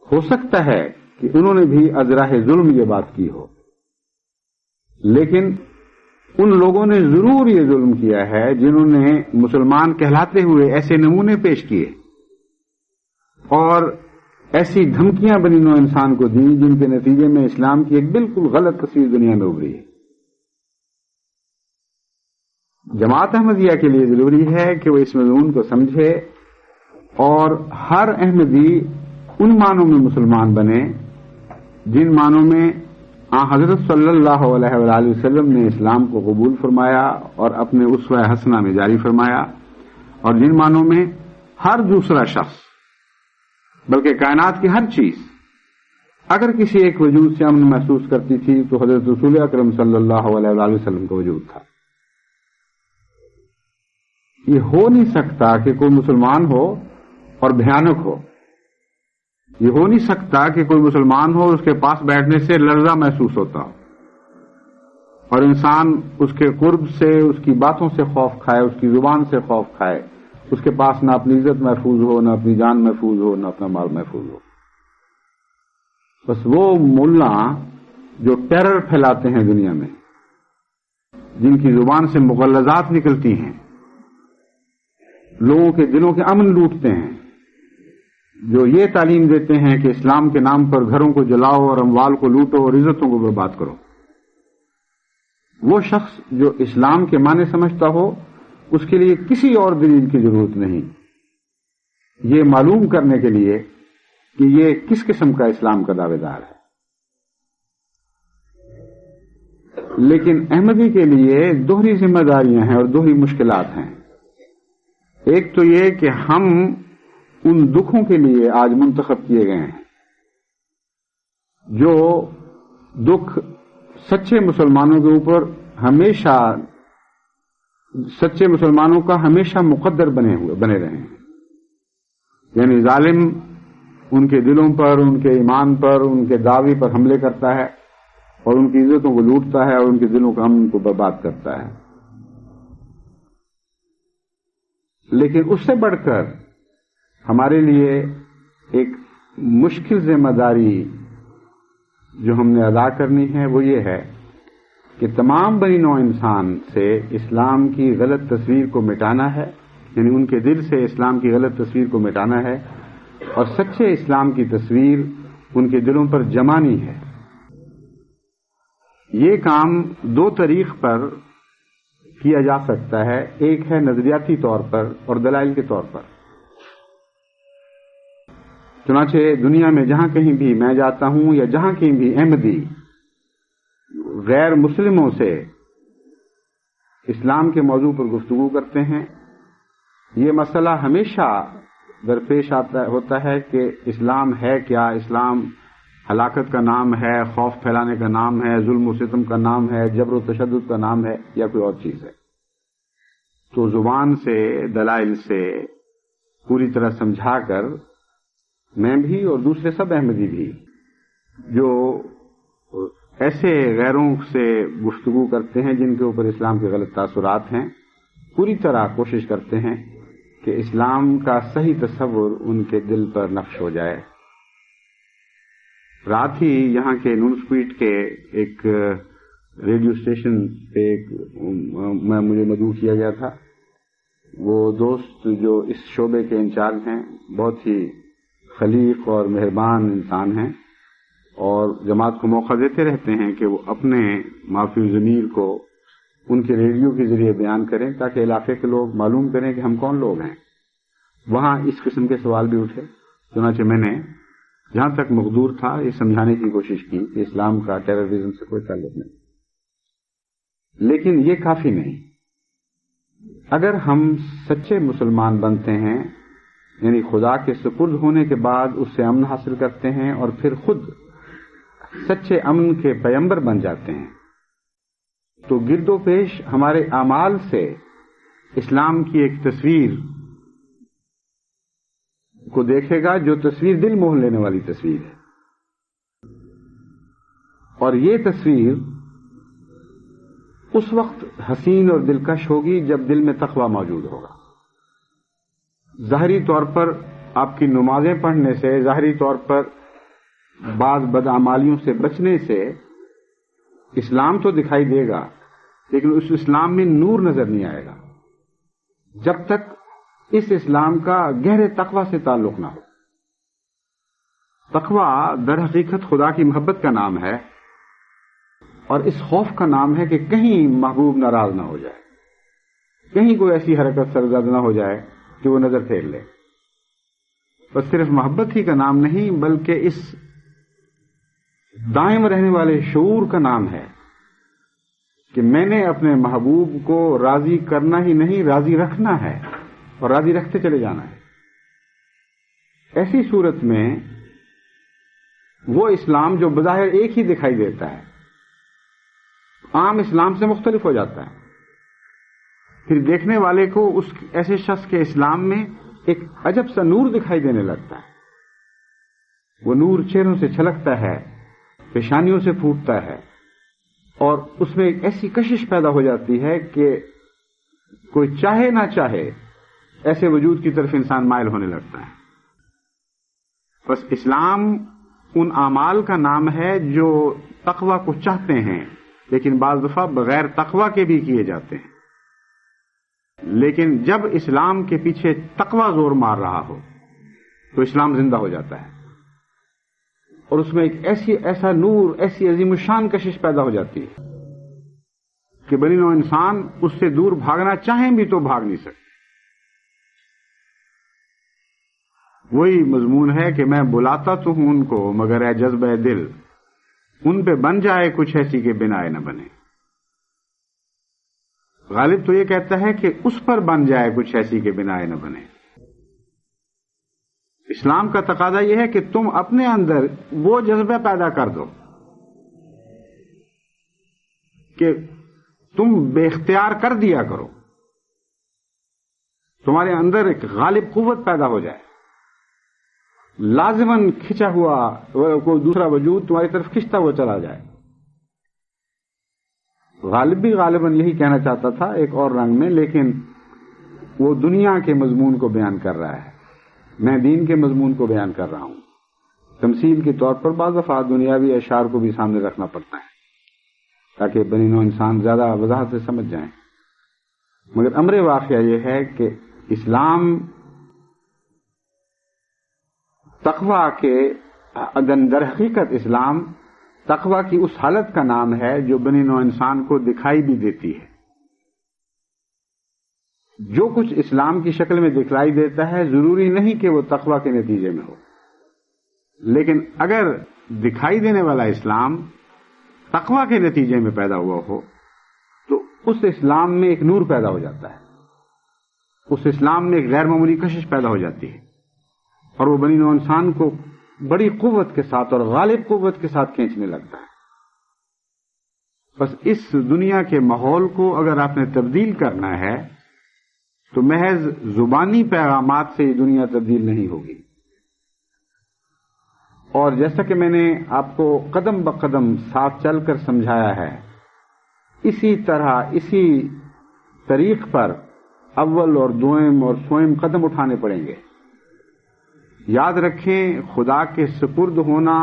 ہو سکتا ہے کہ انہوں نے بھی ازراہ ظلم یہ بات کی ہو، لیکن ان لوگوں نے ضرور یہ ظلم کیا ہے جنہوں نے مسلمان کہلاتے ہوئے ایسے نمونے پیش کیے اور ایسی دھمکیاں بنی نوع انسان کو دیں جن کے نتیجے میں اسلام کی ایک بالکل غلط تصویر دنیا میں ابھری ہے۔ جماعت احمدیہ کے لیے ضروری ہے کہ وہ اس مضمون کو سمجھے اور ہر احمدی ان معنوں میں مسلمان بنے جن معنوں میں حضرت صلی اللہ علیہ وآلہ وسلم نے اسلام کو قبول فرمایا اور اپنے اسوہ حسنہ میں جاری فرمایا، اور جن معنوں میں ہر دوسرا شخص بلکہ کائنات کی ہر چیز اگر کسی ایک وجود سے امن محسوس کرتی تھی تو حضرت رسول اکرم صلی اللہ علیہ وآلہ وسلم کا وجود تھا۔ یہ ہو نہیں سکتا کہ کوئی مسلمان ہو اور بھیانک ہو، یہ ہو نہیں سکتا کہ کوئی مسلمان ہو اس کے پاس بیٹھنے سے لرزہ محسوس ہوتا ہو اور انسان اس کے قرب سے، اس کی باتوں سے خوف کھائے، اس کی زبان سے خوف کھائے، اس کے پاس نہ اپنی عزت محفوظ ہو، نہ اپنی جان محفوظ ہو، نہ اپنا مال محفوظ ہو۔ بس وہ ملا جو ٹیرر پھیلاتے ہیں دنیا میں، جن کی زبان سے مغلظات نکلتی ہیں، لوگوں کے دلوں کے امن لوٹتے ہیں، جو یہ تعلیم دیتے ہیں کہ اسلام کے نام پر گھروں کو جلاؤ اور اموال کو لوٹو اور عزتوں کو برباد کرو، وہ شخص جو اسلام کے معنی سمجھتا ہو اس کے لیے کسی اور دلیل کی ضرورت نہیں یہ معلوم کرنے کے لیے کہ یہ کس قسم کا اسلام کا دعوے دار ہے۔ لیکن احمدی کے لیے دوہری ذمہ داریاں ہیں اور دوہری مشکلات ہیں۔ ایک تو یہ کہ ہم ان دکھوں کے لیے آج منتخب کیے گئے ہیں جو دکھ سچے مسلمانوں کے اوپر ہمیشہ، سچے مسلمانوں کا ہمیشہ مقدر بنے رہے ہیں، یعنی ظالم ان کے دلوں پر، ان کے ایمان پر، ان کے دعوی پر حملے کرتا ہے اور ان کی عزتوں کو لوٹتا ہے اور ان کے دلوں کا امن کو برباد کرتا ہے۔ لیکن اس سے بڑھ کر ہمارے لیے ایک مشکل ذمہ داری جو ہم نے ادا کرنی ہے وہ یہ ہے کہ تمام بنی نوع انسان سے اسلام کی غلط تصویر کو مٹانا ہے، یعنی ان کے دل سے اسلام کی غلط تصویر کو مٹانا ہے اور سچے اسلام کی تصویر ان کے دلوں پر جمانی ہے۔ یہ کام دو طریق پر کیا جا سکتا ہے، ایک ہے نظریاتی طور پر اور دلائل کے طور پر۔ چنانچہ دنیا میں جہاں کہیں بھی میں جاتا ہوں یا جہاں کہیں بھی احمدی غیر مسلموں سے اسلام کے موضوع پر گفتگو کرتے ہیں، یہ مسئلہ ہمیشہ درپیش ہوتا ہے کہ اسلام ہے کیا، اسلام ہلاکت کا نام ہے، خوف پھیلانے کا نام ہے، ظلم و ستم کا نام ہے، جبر و تشدد کا نام ہے، یا کوئی اور چیز ہے. تو زبان سے، دلائل سے پوری طرح سمجھا کر میں بھی اور دوسرے سب احمدی بھی جو ایسے غیروں سے گفتگو کرتے ہیں جن کے اوپر اسلام کے غلط تاثرات ہیں، پوری طرح کوشش کرتے ہیں کہ اسلام کا صحیح تصور ان کے دل پر نقش ہو جائے. رات ہی یہاں کے نون اسپیٹ کے ایک ریڈیو اسٹیشن پہ مجھے مدعو کیا گیا تھا. وہ دوست جو اس شعبے کے انچارج ہیں بہت ہی خلیق اور مہربان انسان ہیں، اور جماعت کو موقع دیتے رہتے ہیں کہ وہ اپنے معافی ضمیر کو ان کے ریڈیو کے ذریعے بیان کریں تاکہ علاقے کے لوگ معلوم کریں کہ ہم کون لوگ ہیں. وہاں اس قسم کے سوال بھی اٹھے. چنانچہ میں نے جہاں تک مقدور تھا یہ سمجھانے کی کوشش کی کہ اسلام کا ٹیررزم سے کوئی تعلق نہیں. لیکن یہ کافی نہیں. اگر ہم سچے مسلمان بنتے ہیں، یعنی خدا کے سپرد ہونے کے بعد اس سے امن حاصل کرتے ہیں اور پھر خود سچے امن کے پیمبر بن جاتے ہیں، تو گرد و پیش ہمارے اعمال سے اسلام کی ایک تصویر کو دیکھے گا جو تصویر دل موہ لینے والی تصویر ہے. اور یہ تصویر اس وقت حسین اور دلکش ہوگی جب دل میں تقوی موجود ہوگا. ظاہری طور پر آپ کی نمازیں پڑھنے سے، ظاہری طور پر بعض بدعمالیوں سے بچنے سے اسلام تو دکھائی دے گا، لیکن اس اسلام میں نور نظر نہیں آئے گا جب تک اس اسلام کا گہرے تقوی سے تعلق نہ ہو. تقوی در حقیقت خدا کی محبت کا نام ہے، اور اس خوف کا نام ہے کہ کہیں محبوب ناراض نہ ہو جائے، کہیں کوئی ایسی حرکت سرزد نہ ہو جائے کہ وہ نظر پھیر لے. بس صرف محبت ہی کا نام نہیں بلکہ اس دائم رہنے والے شعور کا نام ہے کہ میں نے اپنے محبوب کو راضی کرنا ہی نہیں، راضی رکھنا ہے اور راضی رکھتے چلے جانا ہے. ایسی صورت میں وہ اسلام جو بظاہر ایک ہی دکھائی دیتا ہے عام اسلام سے مختلف ہو جاتا ہے. پھر دیکھنے والے کو اس ایسے شخص کے اسلام میں ایک عجب سا نور دکھائی دینے لگتا ہے. وہ نور چہروں سے چھلکتا ہے، پیشانیوں سے پھوٹتا ہے، اور اس میں ایک ایسی کشش پیدا ہو جاتی ہے کہ کوئی چاہے نہ چاہے ایسے وجود کی طرف انسان مائل ہونے لگتا ہے. بس اسلام ان اعمال کا نام ہے جو تقوی کو چاہتے ہیں، لیکن بعض دفعہ بغیر تقوی کے بھی کیے جاتے ہیں. لیکن جب اسلام کے پیچھے تقوی زور مار رہا ہو تو اسلام زندہ ہو جاتا ہے، اور اس میں ایک ایسا نور، ایسی عظیم الشان کشش پیدا ہو جاتی ہے کہ بنی نوع انسان اس سے دور بھاگنا چاہیں بھی تو بھاگ نہیں سکتے. وہی مضمون ہے کہ میں بلاتا تو ہوں ان کو مگر اے جذبہ دل ان پہ بن جائے کچھ ایسی کہ بنائے نہ بنے. غالب تو یہ کہتا ہے کہ اس پر بن جائے کچھ ایسی کہ بنائے نہ بنے. اسلام کا تقاضا یہ ہے کہ تم اپنے اندر وہ جذبہ پیدا کر دو کہ تم بے اختیار کر دیا کرو، تمہارے اندر ایک غالب قوت پیدا ہو جائے، لازماً کھنچا ہوا کوئی دوسرا وجود تمہاری طرف کھنچتا ہوا چلا جائے. غالب بھی غالباً یہی کہنا چاہتا تھا ایک اور رنگ میں، لیکن وہ دنیا کے مضمون کو بیان کر رہا ہے، میں دین کے مضمون کو بیان کر رہا ہوں. تمثیل کے طور پر بعض دفعہ دنیاوی اشعار کو بھی سامنے رکھنا پڑتا ہے تاکہ بنی نوع انسان زیادہ وضاحت سے سمجھ جائیں. مگر امر واقعہ یہ ہے کہ اسلام تقوی کے در حقیقت اسلام تقوی کی اس حالت کا نام ہے جو بنی نوع انسان کو دکھائی بھی دیتی ہے. جو کچھ اسلام کی شکل میں دکھلائی دیتا ہے ضروری نہیں کہ وہ تقوی کے نتیجے میں ہو، لیکن اگر دکھائی دینے والا اسلام تقوی کے نتیجے میں پیدا ہوا ہو تو اس اسلام میں ایک نور پیدا ہو جاتا ہے، اس اسلام میں ایک غیر معمولی کشش پیدا ہو جاتی ہے، اور وہ بنی نوع انسان کو بڑی قوت کے ساتھ اور غالب قوت کے ساتھ کھینچنے لگتا ہے. بس اس دنیا کے ماحول کو اگر آپ نے تبدیل کرنا ہے تو محض زبانی پیغامات سے یہ دنیا تبدیل نہیں ہوگی. اور جیسا کہ میں نے آپ کو قدم بقدم ساتھ چل کر سمجھایا ہے، اسی طرح اسی طریق پر اول اور دوئم اور سوئم قدم اٹھانے پڑیں گے. یاد رکھیں، خدا کے سپرد ہونا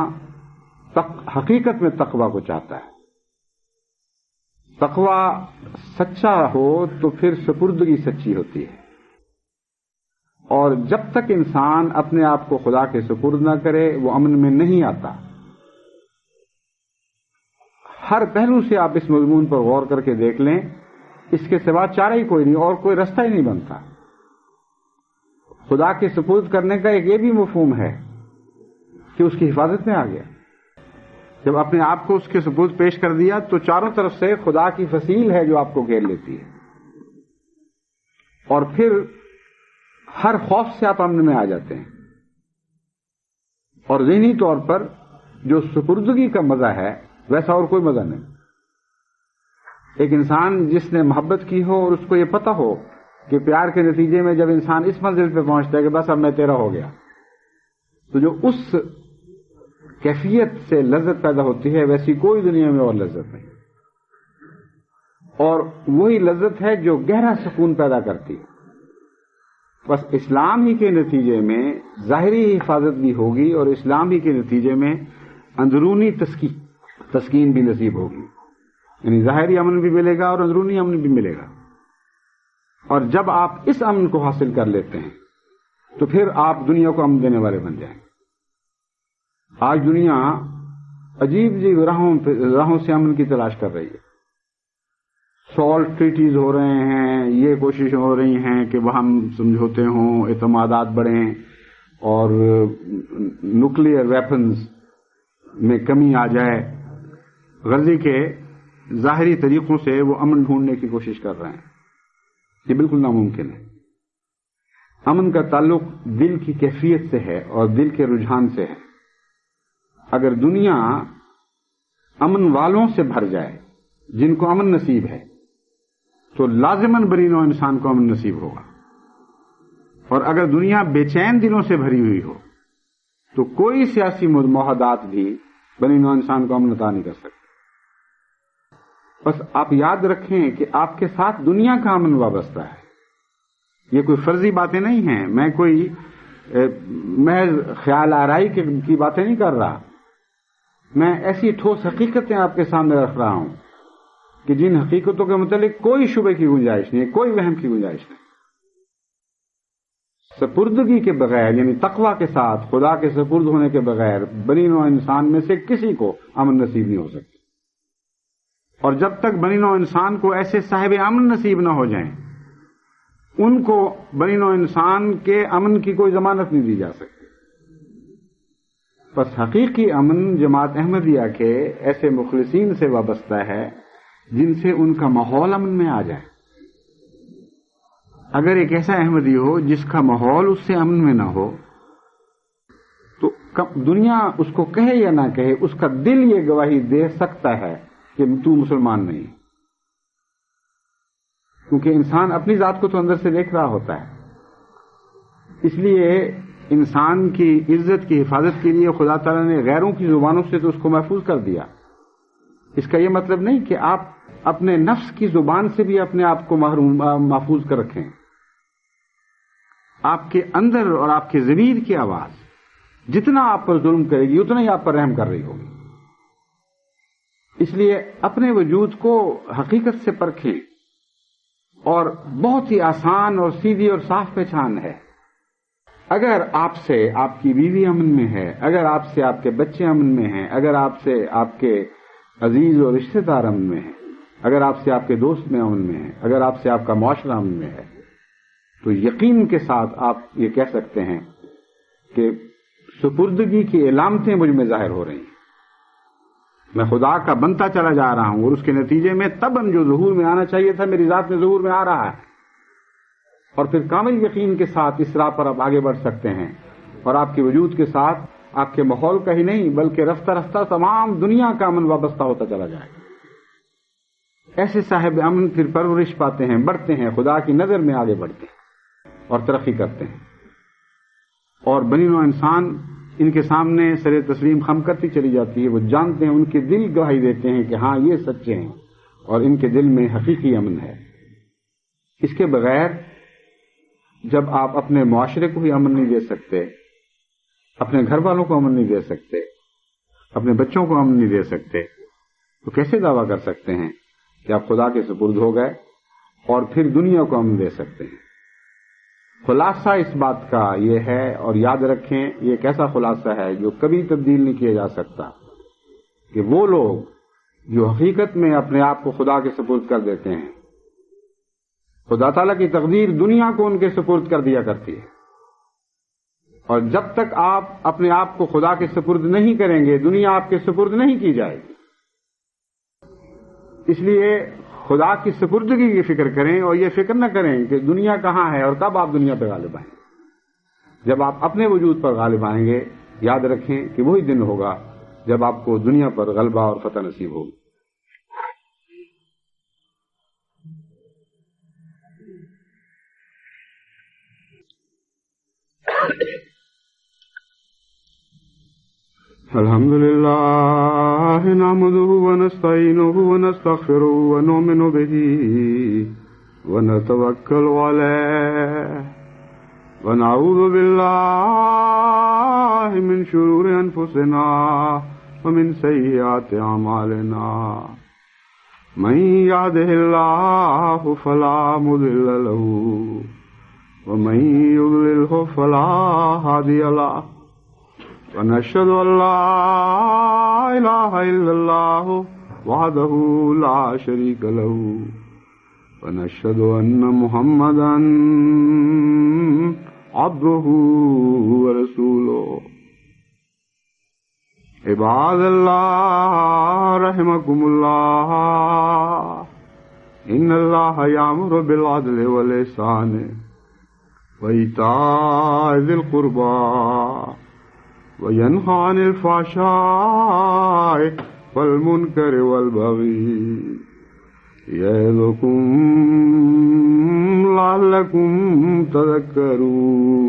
حقیقت میں تقویٰ کو چاہتا ہے. تقویٰ سچا ہو تو پھر سپردگی سچی ہوتی ہے. اور جب تک انسان اپنے آپ کو خدا کے سپرد نہ کرے وہ امن میں نہیں آتا. ہر پہلو سے آپ اس مضمون پر غور کر کے دیکھ لیں، اس کے سوا چارہ ہی کوئی نہیں، اور کوئی رستہ ہی نہیں بنتا. خدا کے سپرد کرنے کا ایک یہ بھی مفہوم ہے کہ اس کی حفاظت میں آ گیا. جب اپنے آپ کو اس کے سپرد پیش کر دیا تو چاروں طرف سے خدا کی فصیل ہے جو آپ کو گھیر لیتی ہے، اور پھر ہر خوف سے آپ امن میں آ جاتے ہیں. اور ذہنی طور پر جو سپردگی کا مزہ ہے ویسا اور کوئی مزہ نہیں. ایک انسان جس نے محبت کی ہو اور اس کو یہ پتہ ہو کہ پیار کے نتیجے میں جب انسان اس منزل پہ پہنچتا ہے کہ بس اب میں تیرا ہو گیا، تو جو اس کیفیت سے لذت پیدا ہوتی ہے ویسی کوئی دنیا میں اور لذت نہیں. اور وہی لذت ہے جو گہرا سکون پیدا کرتی ہے. بس اسلام ہی کے نتیجے میں ظاہری حفاظت بھی ہوگی اور اسلام ہی کے نتیجے میں اندرونی تسکین بھی نصیب ہوگی. یعنی ظاہری امن بھی ملے گا اور اندرونی امن بھی ملے گا. اور جب آپ اس امن کو حاصل کر لیتے ہیں تو پھر آپ دنیا کو امن دینے والے بن جائیں. آج دنیا عجیب عجیب راہوں سے امن کی تلاش کر رہی ہے. سالٹ ٹریٹیز ہو رہے ہیں، یہ کوشش ہو رہی ہیں کہ وہاں سمجھوتے ہوں، اعتمادات بڑھیں اور نیوکلیئر ویپنز میں کمی آ جائے. غرضی کے ظاہری طریقوں سے وہ امن ڈھونڈنے کی کوشش کر رہے ہیں. یہ بالکل ناممکن ہے. امن کا تعلق دل کی کیفیت سے ہے اور دل کے رجحان سے ہے. اگر دنیا امن والوں سے بھر جائے جن کو امن نصیب ہے تو لازماً بنی نوع انسان کو امن نصیب ہوگا. اور اگر دنیا بے چین دلوں سے بھری ہوئی ہو تو کوئی سیاسی معاہدات بھی بنی نوع انسان کو امن عطا نہیں کر سکتے. بس آپ یاد رکھیں کہ آپ کے ساتھ دنیا کا امن وابستہ ہے. یہ کوئی فرضی باتیں نہیں ہیں. میں کوئی محض خیال آرائی کی باتیں نہیں کر رہا. میں ایسی ٹھوس حقیقتیں آپ کے سامنے رکھ رہا ہوں کہ جن حقیقتوں کے متعلق کوئی شبے کی گنجائش نہیں، کوئی وہم کی گنجائش نہیں. سپردگی کے بغیر یعنی تقویٰ کے ساتھ خدا کے سپرد ہونے کے بغیر بنی نوع انسان میں سے کسی کو امن نصیب نہیں ہو سکتی. اور جب تک بنی نوع انسان کو ایسے صاحب امن نصیب نہ ہو جائیں ان کو بنی نوع انسان کے امن کی کوئی ضمانت نہیں دی جا سکتی. بس حقیقی امن جماعت احمدیہ کے ایسے مخلصین سے وابستہ ہے جن سے ان کا ماحول امن میں آ جائے. اگر ایک ایسا احمدی ہو جس کا ماحول اس سے امن میں نہ ہو تو دنیا اس کو کہے یا نہ کہے اس کا دل یہ گواہی دے سکتا ہے کہ تو مسلمان نہیں، کیونکہ انسان اپنی ذات کو تو اندر سے دیکھ رہا ہوتا ہے. اس لیے انسان کی عزت کی حفاظت کے لیے خدا تعالیٰ نے غیروں کی زبانوں سے تو اس کو محفوظ کر دیا. اس کا یہ مطلب نہیں کہ آپ اپنے نفس کی زبان سے بھی اپنے آپ کو محفوظ کر رکھیں. آپ کے اندر اور آپ کے ضمیر کی آواز جتنا آپ پر ظلم کرے گی اتنا ہی آپ پر رحم کر رہی ہوگی. اس لیے اپنے وجود کو حقیقت سے پرکھیں. اور بہت ہی آسان اور سیدھی اور صاف پہچان ہے. اگر آپ سے آپ کی بیوی امن میں ہے، اگر آپ سے آپ کے بچے امن میں ہیں، اگر آپ سے آپ کے عزیز اور رشتہ دار امن میں ہیں، اگر آپ سے آپ کے دوست میں امن میں ہیں، اگر آپ سے آپ کا معاشرہ امن میں ہے، تو یقین کے ساتھ آپ یہ کہہ سکتے ہیں کہ سپردگی کی علامتیں مجھ میں ظاہر ہو رہی ہیں. میں خدا کا بنتا چلا جا رہا ہوں اور اس کے نتیجے میں تباً جو ظہور میں آنا چاہیے تھا میری ذات میں ظہور میں آ رہا ہے. اور پھر کامل یقین کے ساتھ اس راہ پر آپ آگے بڑھ سکتے ہیں اور آپ کے وجود کے ساتھ آپ کے ماحول کا ہی نہیں بلکہ رفتہ رفتہ تمام دنیا کا امن وابستہ ہوتا چلا جائے گا۔ ایسے صاحب امن پھر پرورش پاتے ہیں، بڑھتے ہیں، خدا کی نظر میں آگے بڑھتے ہیں اور ترقی کرتے ہیں، اور بنی نوع انسان ان کے سامنے سر تسلیم خم کرتی چلی جاتی ہے۔ وہ جانتے ہیں، ان کے دل گواہی دیتے ہیں کہ ہاں یہ سچے ہیں اور ان کے دل میں حقیقی امن ہے۔ اس کے بغیر جب آپ اپنے معاشرے کو بھی امن نہیں دے سکتے، اپنے گھر والوں کو امن نہیں دے سکتے، اپنے بچوں کو امن نہیں دے سکتے، تو کیسے دعویٰ کر سکتے ہیں کہ آپ خدا کے سپرد ہو گئے اور پھر دنیا کو امن دے سکتے ہیں؟ خلاصہ اس بات کا یہ ہے، اور یاد رکھیں یہ ایک ایسا خلاصہ ہے جو کبھی تبدیل نہیں کیا جا سکتا، کہ وہ لوگ جو حقیقت میں اپنے آپ کو خدا کے سپرد کر دیتے ہیں، خدا تعالیٰ کی تقدیر دنیا کو ان کے سپرد کر دیا کرتی ہے، اور جب تک آپ اپنے آپ کو خدا کے سپرد نہیں کریں گے دنیا آپ کے سپرد نہیں کی جائے گی۔ اس لیے خدا کی سپردگی کی فکر کریں اور یہ فکر نہ کریں کہ دنیا کہاں ہے اور کب آپ دنیا پہ غالب آئیں گے۔ جب آپ اپنے وجود پر غالب آئیں گے یاد رکھیں کہ وہی دن ہوگا جب آپ کو دنیا پر غلبہ اور فتح نصیب ہوگی۔ الحمد لله نحمده ونستعينه ونستغفره ونؤمن به ونتوكل عليه ونعوذ بالله من شرور أنفسنا ومن سيئات أعمالنا من يهده الله فلا مضل له ومن يضلله فلا هادي له ونشهد أن لا إله إلا الله وحده لا شريك له ونشهد أن محمدا عبده ورسوله عباد الله رحمكم الله إن الله يأمر بالعدل والإحسان وإيتاء ذي القربى وينهى عن الفحشاء والمنكر والبغي يعظكم لعلكم تذكرون